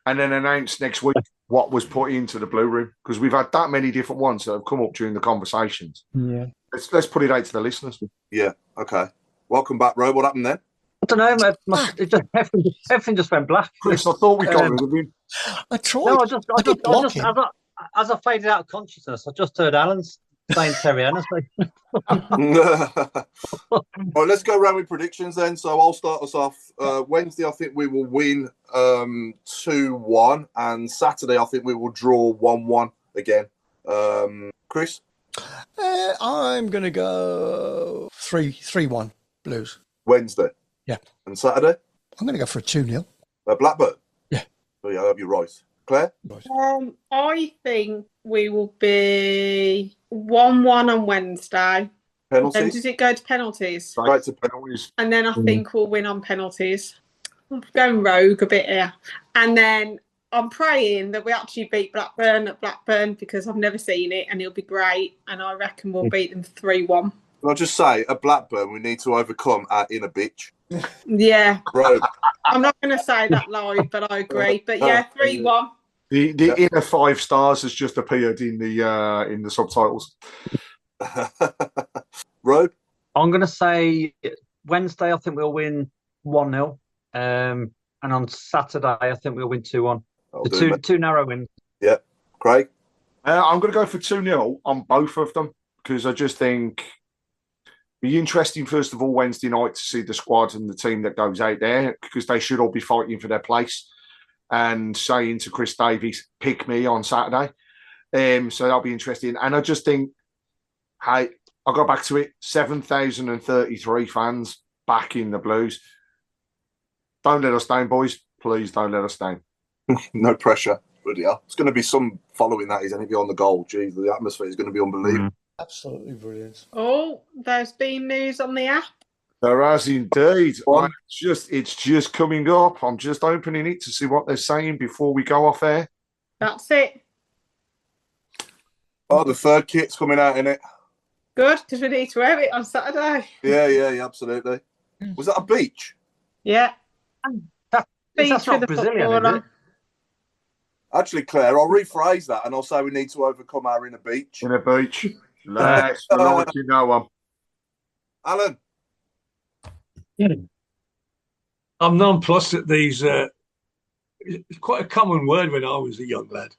S9: and then announce next week what was put into the Blue Room? Because we've had that many different ones that have come up during the conversations.
S12: Yeah.
S9: Let's put it out to the listeners.
S6: Yeah. Okay. Welcome back, Ro. What happened then?
S8: I don't know. Everything just went black.
S9: Chris, I thought we got rid of him.
S12: I tried.
S8: No, as I faded out of consciousness, I just heard Alan's saying Terry Hennessy.
S6: All right, let's go around with predictions then. So I'll start us off. Wednesday, I think we will win 2-1, and Saturday, I think we will draw 1-1 again. Chris?
S12: I'm going to go 3-1 Blues.
S6: Wednesday?
S12: Yeah.
S6: And Saturday?
S12: I'm going to go for a 2-0.
S6: Blackburn?
S12: Yeah.
S6: Oh, yeah, I hope you're right. Claire?
S7: I think we will be 1-1 on Wednesday.
S6: Penalties?
S7: Then does it go to penalties?
S6: Right to penalties.
S7: And then I think we'll win on penalties. I'm going rogue a bit here. And then I'm praying that we actually beat Blackburn at Blackburn, because I've never seen it and it'll be great. And I reckon we'll beat them 3-1.
S6: I'll just say, at Blackburn, we need to overcome our inner bitch.
S7: Yeah.
S6: Rogue.
S7: I'm not going to say that live, but I agree. But yeah, 3-1.
S9: The inner 5 stars has just appeared in the subtitles.
S6: Road?
S8: I'm going to say Wednesday, I think we'll win 1-0. And on Saturday, I think we'll win 2-1. Two narrow wins.
S6: Yeah. Craig?
S9: I'm going to go for 2-0 on both of them, because I just think it'll be interesting, first of all, Wednesday night to see the squad and the team that goes out there, because they should all be fighting for their place and saying to Chris Davies, pick me on Saturday. So that'll be interesting. And I just think, hey, I'll go back to it, 7,033 fans back in the Blues. Don't let us down, boys. Please don't let us down.
S6: No pressure. Bloody hell. It's going to be some following that, isn't it, beyond the goal? Jeez, the atmosphere is going to be unbelievable.
S12: Absolutely brilliant.
S7: Oh, there's been news on the app.
S9: There has indeed. It's just coming up. I'm just opening it to see what they're saying before we go off air.
S7: That's it.
S6: Oh, the third kit's coming out, innit?
S7: Good, because we need to wear it on Saturday.
S6: Yeah, absolutely. Was that a beach?
S7: Yeah.
S8: That's not Brazilian, is it?
S6: Actually, Claire, I'll rephrase that and I'll say we need to overcome our inner beach.
S9: Inner beach. Let's let you know.
S6: Alan?
S10: I'm nonplussed at these. It's quite a common word when I was a young lad.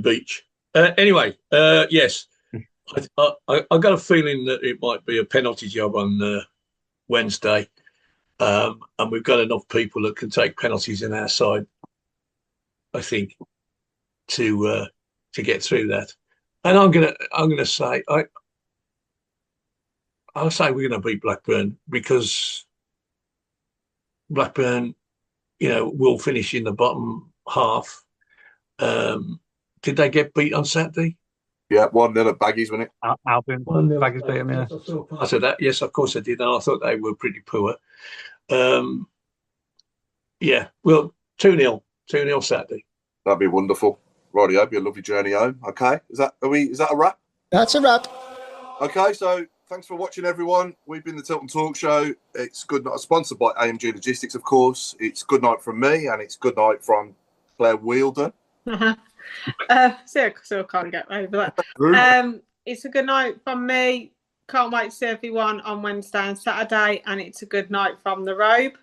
S10: Beach. Anyway, yes. I got a feeling that it might be a penalty job on Wednesday. And we've got enough people that can take penalties in our side, I think, to get through that. And I'm gonna say I'll say we're gonna beat Blackburn, because Blackburn, will finish in the bottom half. Did they get beat on Saturday?
S6: Yeah, 1-0 at Baggies, wasn't it?
S8: Albion, Baggies beat him, yeah.
S10: I saw part of that. Yes, of course I did. And I thought they were pretty poor. Yeah, well, 2-0. 2-0 Saturday.
S6: That'd be wonderful. Rightio, be a lovely journey home. Okay, is that a wrap?
S12: That's a wrap.
S6: Okay, so thanks for watching, everyone. We've been the Tilton Talk Show. It's good night, sponsored by AMG Logistics, of course. It's good night from me, and it's good night from Claire Wielder.
S7: So I can't get over that. It's a good night from me. Can't wait to see everyone on Wednesday and Saturday, and it's a good night from the Robe.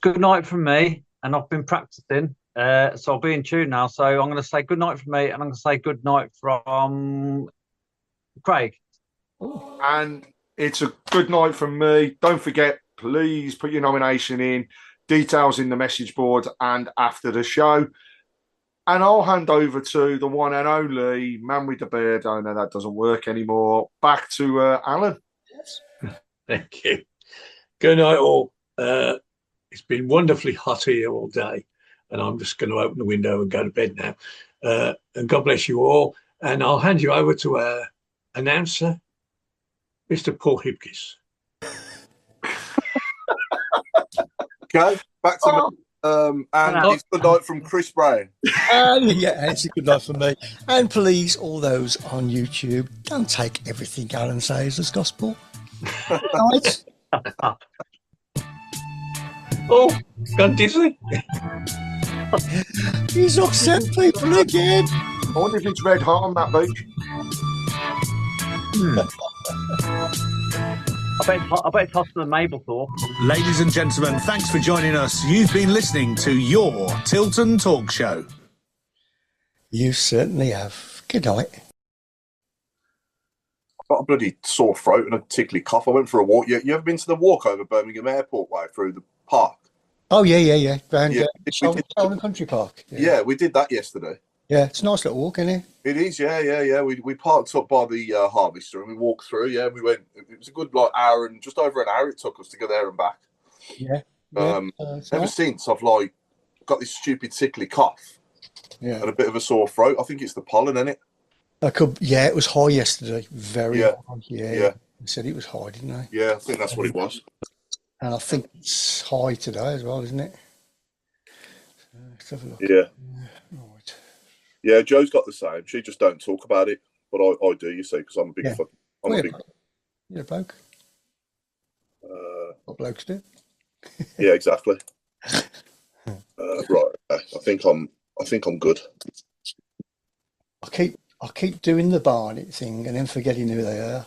S8: Good night from me, and I've been practicing, so I'll be in tune now. So I'm going to say good night from me, and I'm going to say good night from Craig.
S9: And it's a good night from me. Don't forget, please put your nomination in, details in the message board and after the show. And I'll hand over to the one and only man with the beard. Oh, no, that doesn't work anymore. Back to Alan.
S12: Yes.
S10: Thank you. Good night, all. It's been wonderfully hot here all day, and I'm just going to open the window and go to bed now. And God bless you all. And I'll hand you over to our announcer, Mr. Paul Hipkiss.
S6: Okay, back to me. And it's good night from Chris Brown.
S12: Yeah, it's a good night from me. And please, all those on YouTube, don't take everything Alan says as gospel. Right?
S10: Oh, gone dizzy.
S12: He's upset people again.
S9: I wonder if it's red hot on that beach.
S8: I bet it's hotter than Mablethorpe.
S11: Ladies and gentlemen, thanks for joining us. You've been listening to your Tilton Talk Show.
S12: You certainly have. Good night.
S6: I've got a bloody sore throat and a tickly cough. I went for a walk. You ever been to the walk over Birmingham Airport way through the park?
S12: Oh, yeah. Round
S6: Yeah,
S12: Solon Country Park.
S6: Yeah, we did that yesterday.
S12: Yeah, it's a nice little walk, isn't it?
S6: It is, yeah. We parked up by the Harvester and we walked through. Yeah, we went. It was a good hour and just over an hour it took us to go there and back.
S12: Yeah.
S6: Ever since I've got this stupid tickly cough.
S12: Yeah.
S6: And a bit of a sore throat. I think it's the pollen, isn't it?
S12: Yeah, it was high yesterday. Very high.
S6: Yeah.
S12: They said it was high, didn't they?
S6: Yeah, I think that's what it was.
S12: And I think it's high today as well, isn't it? Let's have a look.
S6: Yeah.
S12: Right.
S6: Yeah, Joe's got the same. She just don't talk about it, but I do. You see, because I'm a big fuck.
S12: You're a bloke. What blokes do?
S6: Yeah, exactly. Right. I think I'm good.
S12: I keep doing the Barnet thing and then forgetting who they are.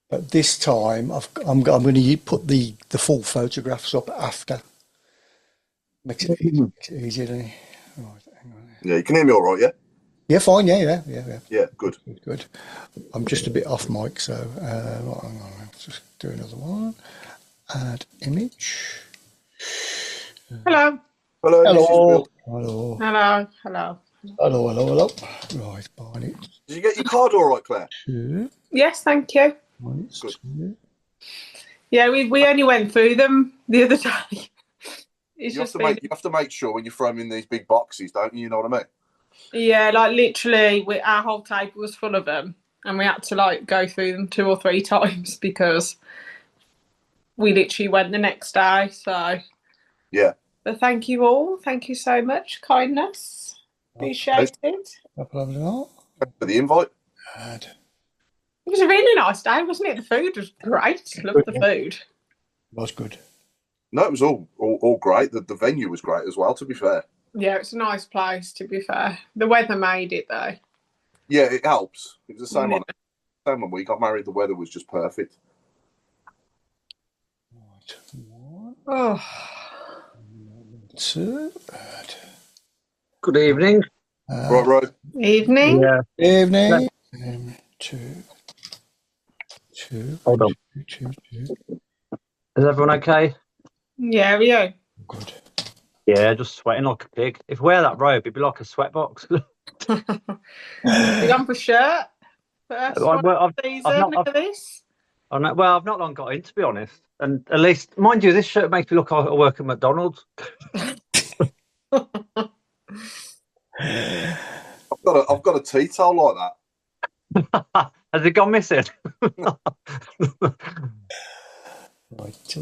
S12: But this time I'm going to put the full photographs up after. Makes it easier, doesn't it? Right, hang on.
S6: Yeah, you can hear me all right, yeah?
S12: Yeah, fine, yeah.
S6: Yeah, good.
S12: I'm just a bit off mic, so hang on, let's just do another one. Add image.
S7: Hello.
S12: Hello. Right, Barnet.
S6: Did you get your card all right, Claire?
S7: Yes, thank you.
S6: Good.
S7: Yeah, we only went through them the other day.
S6: You have to make sure when you throw them in these big boxes, don't you? You know what I mean?
S7: Yeah, literally, our whole table was full of them, and we had to go through them 2 or 3 times because we literally went the next day. So
S6: yeah.
S7: But thank you all. Thank you so much. Kindness. Appreciate it.
S6: Thanks for the invite.
S7: It was a really nice day, wasn't it? The food was great. Loved the food.
S12: It was good.
S6: No, it was all great. The venue was great as well, to be fair.
S7: Yeah, it's a nice place, to be fair. The weather made it, though.
S6: Yeah, it helps. It was the same when we got married. The weather was just perfect.
S7: Oh.
S8: Good evening.
S6: Right.
S7: Evening.
S8: Yeah.
S12: Evening.
S8: Hold on. Is everyone okay?
S7: Yeah, we are.
S12: Good.
S8: Yeah, just sweating like a pig. If we wear that robe, it'd be like a sweat box.
S7: You gone for shirt? First one of the season, look at this.
S8: I've not long got in, to be honest. And at least, mind you, this shirt makes me look like I work at McDonald's.
S6: I've got got a tea towel like that.
S8: Has it gone missing?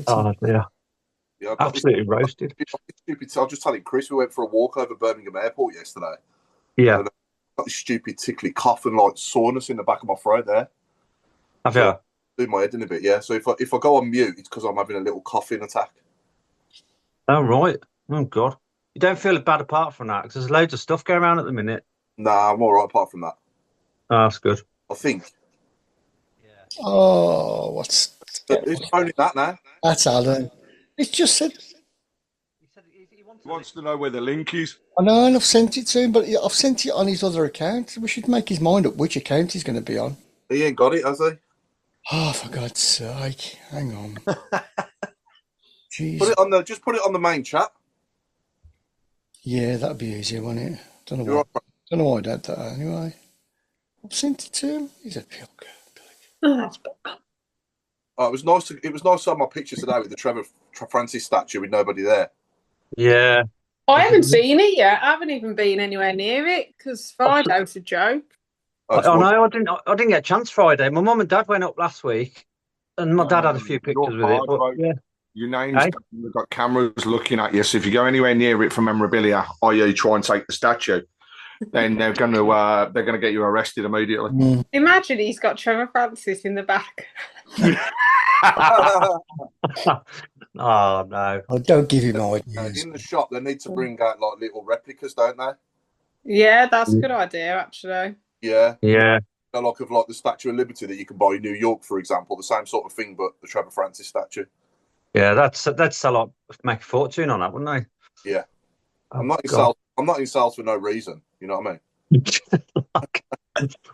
S8: Oh dear.
S6: Yeah,
S8: absolutely roasted.
S6: Stupid. I'll just tell you, Chris. We went for a walk over Birmingham Airport yesterday.
S8: Yeah.
S6: And got this stupid tickly cough and like soreness in the back of my throat there.
S8: Have you?
S6: Do my head in a bit, yeah. So if I go on mute, it's because I'm having a little coughing attack.
S8: Oh right. Oh god. You don't feel bad apart from that because there's loads of stuff going around at the minute.
S6: Nah, I'm all right apart from that.
S8: Oh, that's good.
S6: I think.
S12: Oh, what's
S6: who's phoning that now?
S12: That's Alan. It's just said.
S9: He wants to know where the link is.
S12: I know, and I've sent it to him, but I've sent it on his other account. We should make his mind up which account he's going to be on.
S6: He ain't got it, has he?
S12: Oh, for God's sake! Hang on. Jeez.
S6: Just put it on the main chat.
S12: Yeah, that'd be easier, wouldn't it? Don't know why I did that anyway. I've sent it to him. He's a pilker.
S6: Oh, it was nice to have my picture today with the Trevor Francis statue with nobody there.
S8: Yeah.
S7: I haven't seen it yet. I haven't even been anywhere near it because Friday was a joke.
S8: I know. I didn't get a chance Friday. My mum and dad went up last week, and my dad had a few pictures with it. But, yeah.
S9: Your name's We've got cameras looking at you, so if you go anywhere near it for memorabilia, i.e., try and take the statue, then they're going to get you arrested immediately.
S7: Imagine he's got Trevor Francis in the back.
S8: Oh no!
S12: Oh, don't give him ideas.
S6: In the shop, they need to bring out like little replicas, don't they?
S7: Yeah, that's a good idea, actually.
S6: Yeah.
S8: Yeah.
S6: Like the Statue of Liberty that you can buy in New York, for example, the same sort of thing, but the Trevor Francis statue.
S8: Yeah, that's a lot. Make a fortune on that, wouldn't they?
S6: Yeah.
S8: Oh,
S6: I'm not in sales for no reason. You know what I mean?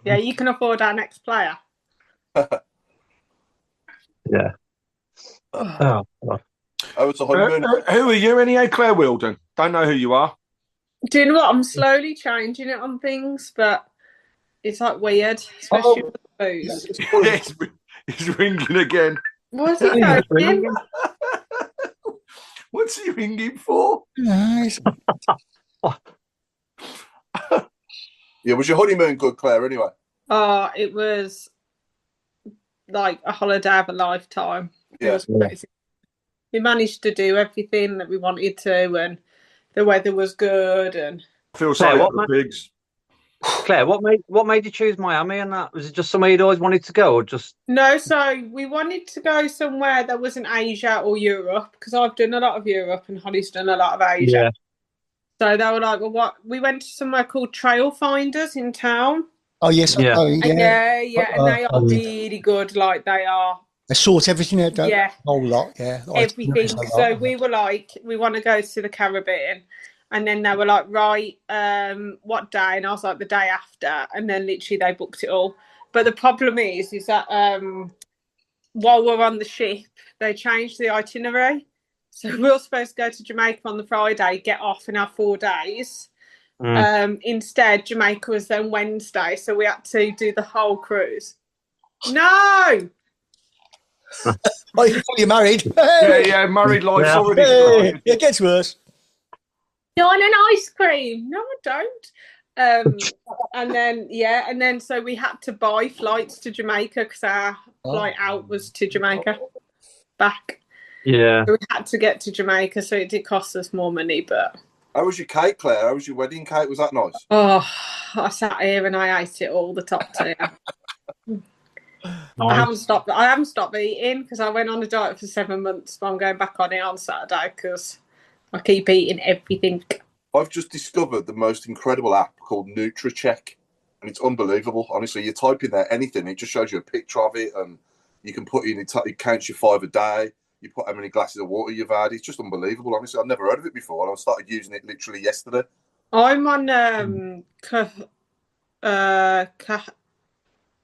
S7: Yeah, you can afford our next player.
S8: Yeah. Oh, God.
S6: It's a honeymoon.
S9: Who are you anyway, Claire Wilden? Don't know who you are.
S7: Do you know what? I'm slowly changing it on things, but it's like weird, especially with the booze.
S9: He's ringing again.
S7: What's he going?
S9: What's he ringing for?
S12: Nice.
S6: Yeah, was your honeymoon good, Claire, anyway?
S7: Oh, it was like a holiday of a lifetime. It was crazy. We managed to do everything that we wanted to, and the weather was good. And
S9: I feel sorry for the pigs.
S8: Claire, what made you choose Miami? And that was it just somewhere you'd always wanted to go, or just
S7: no? So we wanted to go somewhere that wasn't Asia or Europe because I've done a lot of Europe and Holly's done a lot of Asia.
S8: Yeah.
S7: So they were like, "Well, what?" We went to somewhere called Trail Finders in town.
S12: Oh yes,
S7: yeah, and they are really good. Like they are.
S12: They sort everything out, don't they?
S7: Yeah,
S12: whole lot, yeah.
S7: Everything. So we were like, we want to go to the Caribbean. And then they were like, right, what day? And I was like, the day after. And then literally they booked it all. But the problem is that while we're on the ship, they changed the itinerary. So we were supposed to go to Jamaica on the Friday, get off in our 4 days. Instead, Jamaica was then Wednesday. So we had to do the whole cruise. No!
S12: Oh, you're married. Hey!
S9: Yeah, married life's already
S12: started. It gets worse.
S7: You want an ice cream? No, I don't. And then so we had to buy flights to Jamaica because our flight out was to Jamaica back.
S8: Yeah.
S7: So we had to get to Jamaica, so it did cost us more money, but.
S6: How was your cake, Claire? How was your wedding cake? Was that nice?
S7: Oh, I sat here and I ate it all the top tier. I haven't stopped eating because I went on a diet for 7 months, but I'm going back on it on Saturday because I keep eating everything.
S6: I've just discovered the most incredible app called NutriCheck, and it's unbelievable. Honestly, you type in there anything, it just shows you a picture of it, and you can put in it counts you 5 a day. You put how many glasses of water you've had. It's just unbelievable. Honestly, I've never heard of it before, and I started using it literally yesterday.
S7: I'm on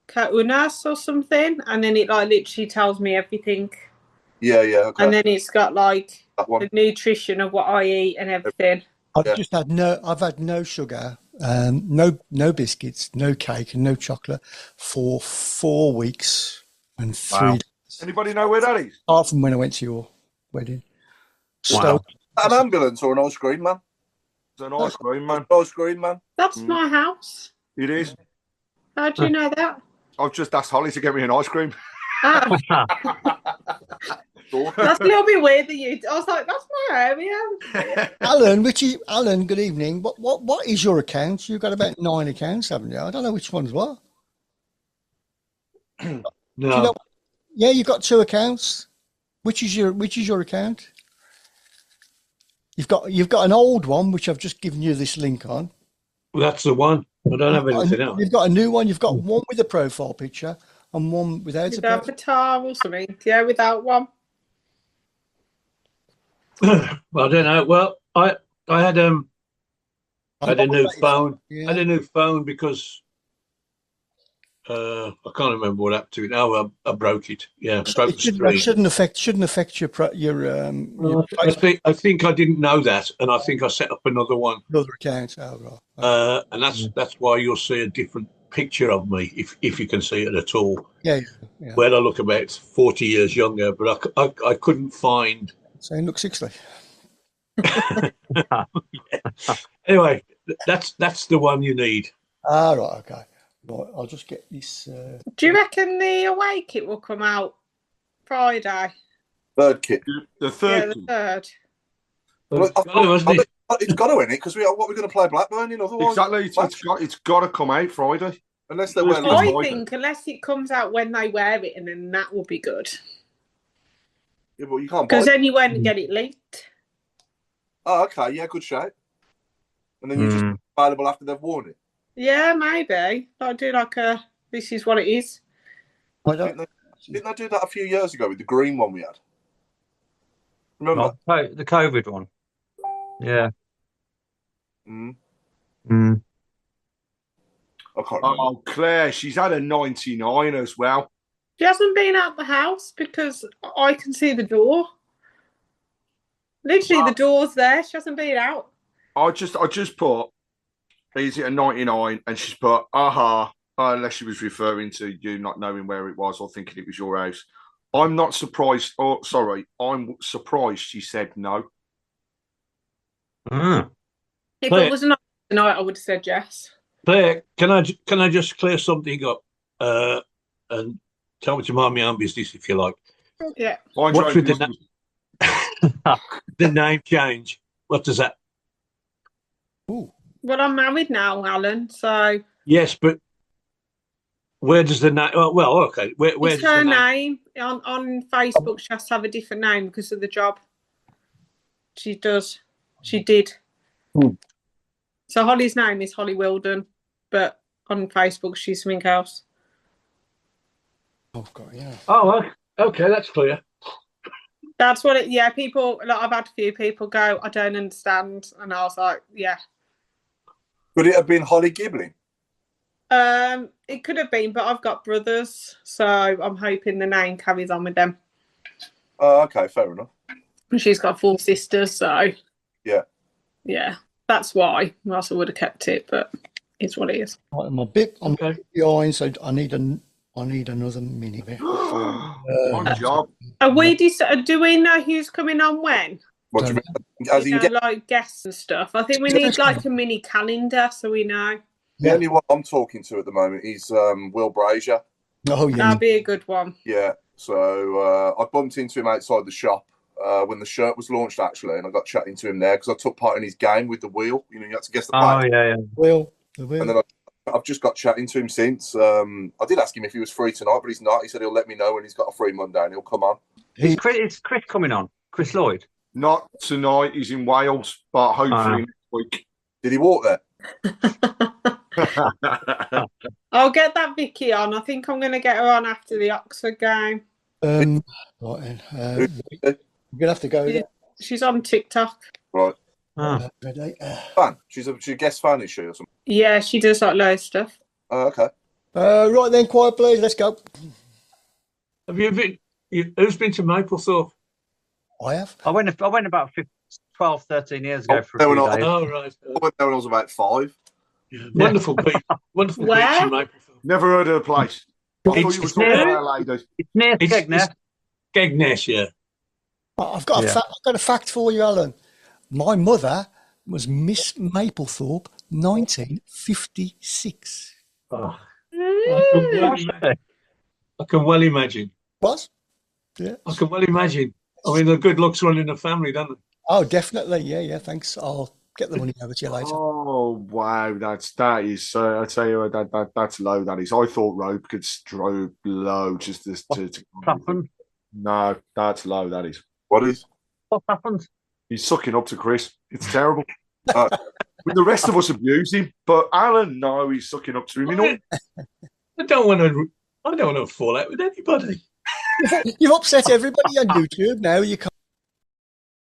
S7: Kaunas or something, and then it like literally tells me everything.
S6: Yeah, okay.
S7: And then it's got like the nutrition of what I eat and everything.
S12: I've had no sugar, no biscuits, no cake, and no chocolate for 4 weeks and 3 days.
S9: Anybody know where that is?
S12: Apart from when I went to your wedding.
S6: Wow. An ambulance or an ice cream man?
S9: It's an ice cream man.
S6: Ice cream man.
S7: That's my house.
S9: It is.
S7: How do you know that?
S9: I've just asked Holly to get me an ice cream.
S7: Oh. That's a little bit weird that you. I was like, that's my area.
S12: Alan, good evening. What is your account? You've got about 9 accounts, haven't you? I don't know which one's what.
S10: No.
S12: You know, yeah, you've got 2 accounts. Which is your account? You've got an old one which I've just given you this link on.
S10: Well, that's the one. I don't have anything else.
S12: You've got a new one. You've got one with a profile picture and one without a
S7: avatar or something. Yeah, without one.
S10: Well, I don't know. Well, I had a new phone.
S12: Yeah.
S10: I had a new phone because I can't remember what happened to it. Now I broke it. Yeah, broke the screen.
S12: That shouldn't affect your
S10: I think I didn't know that, and I think I set up another one.
S12: Another account. Oh, right.
S10: And that's why you'll see a different picture of me if you can see it at all.
S12: Yeah.
S10: Where I look about 40 years younger, but I couldn't find.
S12: So you look 60.
S10: Yeah. Anyway, that's the one you need.
S12: Ah, right, okay. Right, I'll just get this.
S7: Do you reckon the away kit will come out Friday?
S6: Third kit.
S9: The third.
S7: Yeah, the third.
S6: It's got to in it because what we're going to play Blackburn in otherwise.
S9: Exactly. It's got to come out Friday.
S6: Unless they wear.
S7: I think unless it comes out when they wear it, and then that will be good.
S6: Yeah, but you can't.
S7: Because then you won't get it leaked.
S6: Oh, okay. Yeah, good shape. And then you just available after they've worn it.
S7: Yeah, maybe. I'll do like a. This is what it is.
S6: Didn't they do that a few years ago with the green one we had? Remember
S8: the COVID one? Yeah.
S6: I can't remember.
S9: Oh, Claire, she's had a 99 as well.
S7: She hasn't been out the house because I can see the door. Literally, the door's there. She hasn't been out.
S9: I just put, is it a 99? And she's put, unless she was referring to you not knowing where it was or thinking it was your house. I'm not surprised. I'm surprised she said no.
S10: Mm.
S7: If it was not tonight, I would have said yes.
S10: Claire, can I just clear something up and tell me to mind my own business if you like?
S7: Yeah.
S10: What's with the name change? What does that?
S12: Ooh.
S7: Well, I'm married now, Alan. So
S10: yes, but where does the name? Well, okay. Where
S7: it's her name on Facebook? She has to have a different name because of the job. She does. She did. So Holly's name is Holly Wilden, but on Facebook she's something else.
S12: Oh God, yeah.
S10: Oh, okay, that's clear.
S7: That's what it. Yeah, people. Like, I've had a few people go, I don't understand, and I was like, yeah.
S6: Could it have been Holly Gibbling?
S7: It could have been, but I've got brothers, so I'm hoping the name carries on with them.
S6: Oh, okay, fair enough.
S7: And she's got 4 sisters, so
S6: yeah,
S7: that's why. Else I would have kept it, but it's what it is.
S12: I'm a bit behind, so I need another mini bit.
S9: Good job.
S7: Do we know who's coming on when?
S6: What do you mean? As you
S7: like guests and stuff. I think we need like a mini calendar so we know.
S6: The only one I'm talking to at the moment is Will Brazier.
S12: Oh yeah,
S7: that'd be a good one.
S6: Yeah, so I bumped into him outside the shop when the shirt was launched actually, and I got chatting to him there because I took part in his game with the wheel. You know, you had to guess the play.
S8: Oh yeah.
S12: Will.
S6: And then I've just got chatting to him since. I did ask him if he was free tonight, but he's not. He said he'll let me know when he's got a free Monday and he'll come on.
S8: Is Chris coming on? Chris Lloyd?
S9: Not tonight. He's in Wales, but hopefully next week.
S6: Did he walk there?
S7: I'll get that Vicky on. I think I'm going to get her on after the Oxford game.
S12: Right then. We're gonna have to go there.
S7: She's on TikTok.
S6: Right. Fan. She's a guest fan, is she, or something?
S7: Yeah, she does like loads of stuff.
S6: Oh, okay.
S12: Right then, quiet please. Let's go.
S10: Have you been? Who's been to Maplethorpe?
S12: I have.
S8: I went about 12, 13 years ago for a few days.
S10: Oh right.
S6: I went there when I was about 5.
S10: Yeah. Wonderful beach. Wonderful beach in Maplethorpe.
S9: Never heard of the place. I thought you were talking about a lady.
S8: It's near Skegness.
S10: Skegness, yeah.
S12: I've got a fact for you, Alan. My mother was Miss Maplethorpe 1956.
S10: Oh, I can well imagine.
S12: What? Yeah.
S10: I can well imagine. I mean, the good looks run in the family, don't they?
S12: Oh, definitely. Yeah. Thanks. I'll get the money over to you later.
S9: Oh wow, that is. I tell you what, that's low. That is. I thought Rope could stroke low just to
S8: happened?
S9: No, that's low. That is.
S6: What is?
S8: What happened?
S9: He's sucking up to Chris. It's terrible. The rest of us abuse him, but Alan, no, he's sucking up to him. You know?
S10: I don't want to fall out with anybody.
S12: You've upset everybody on YouTube now. You can't.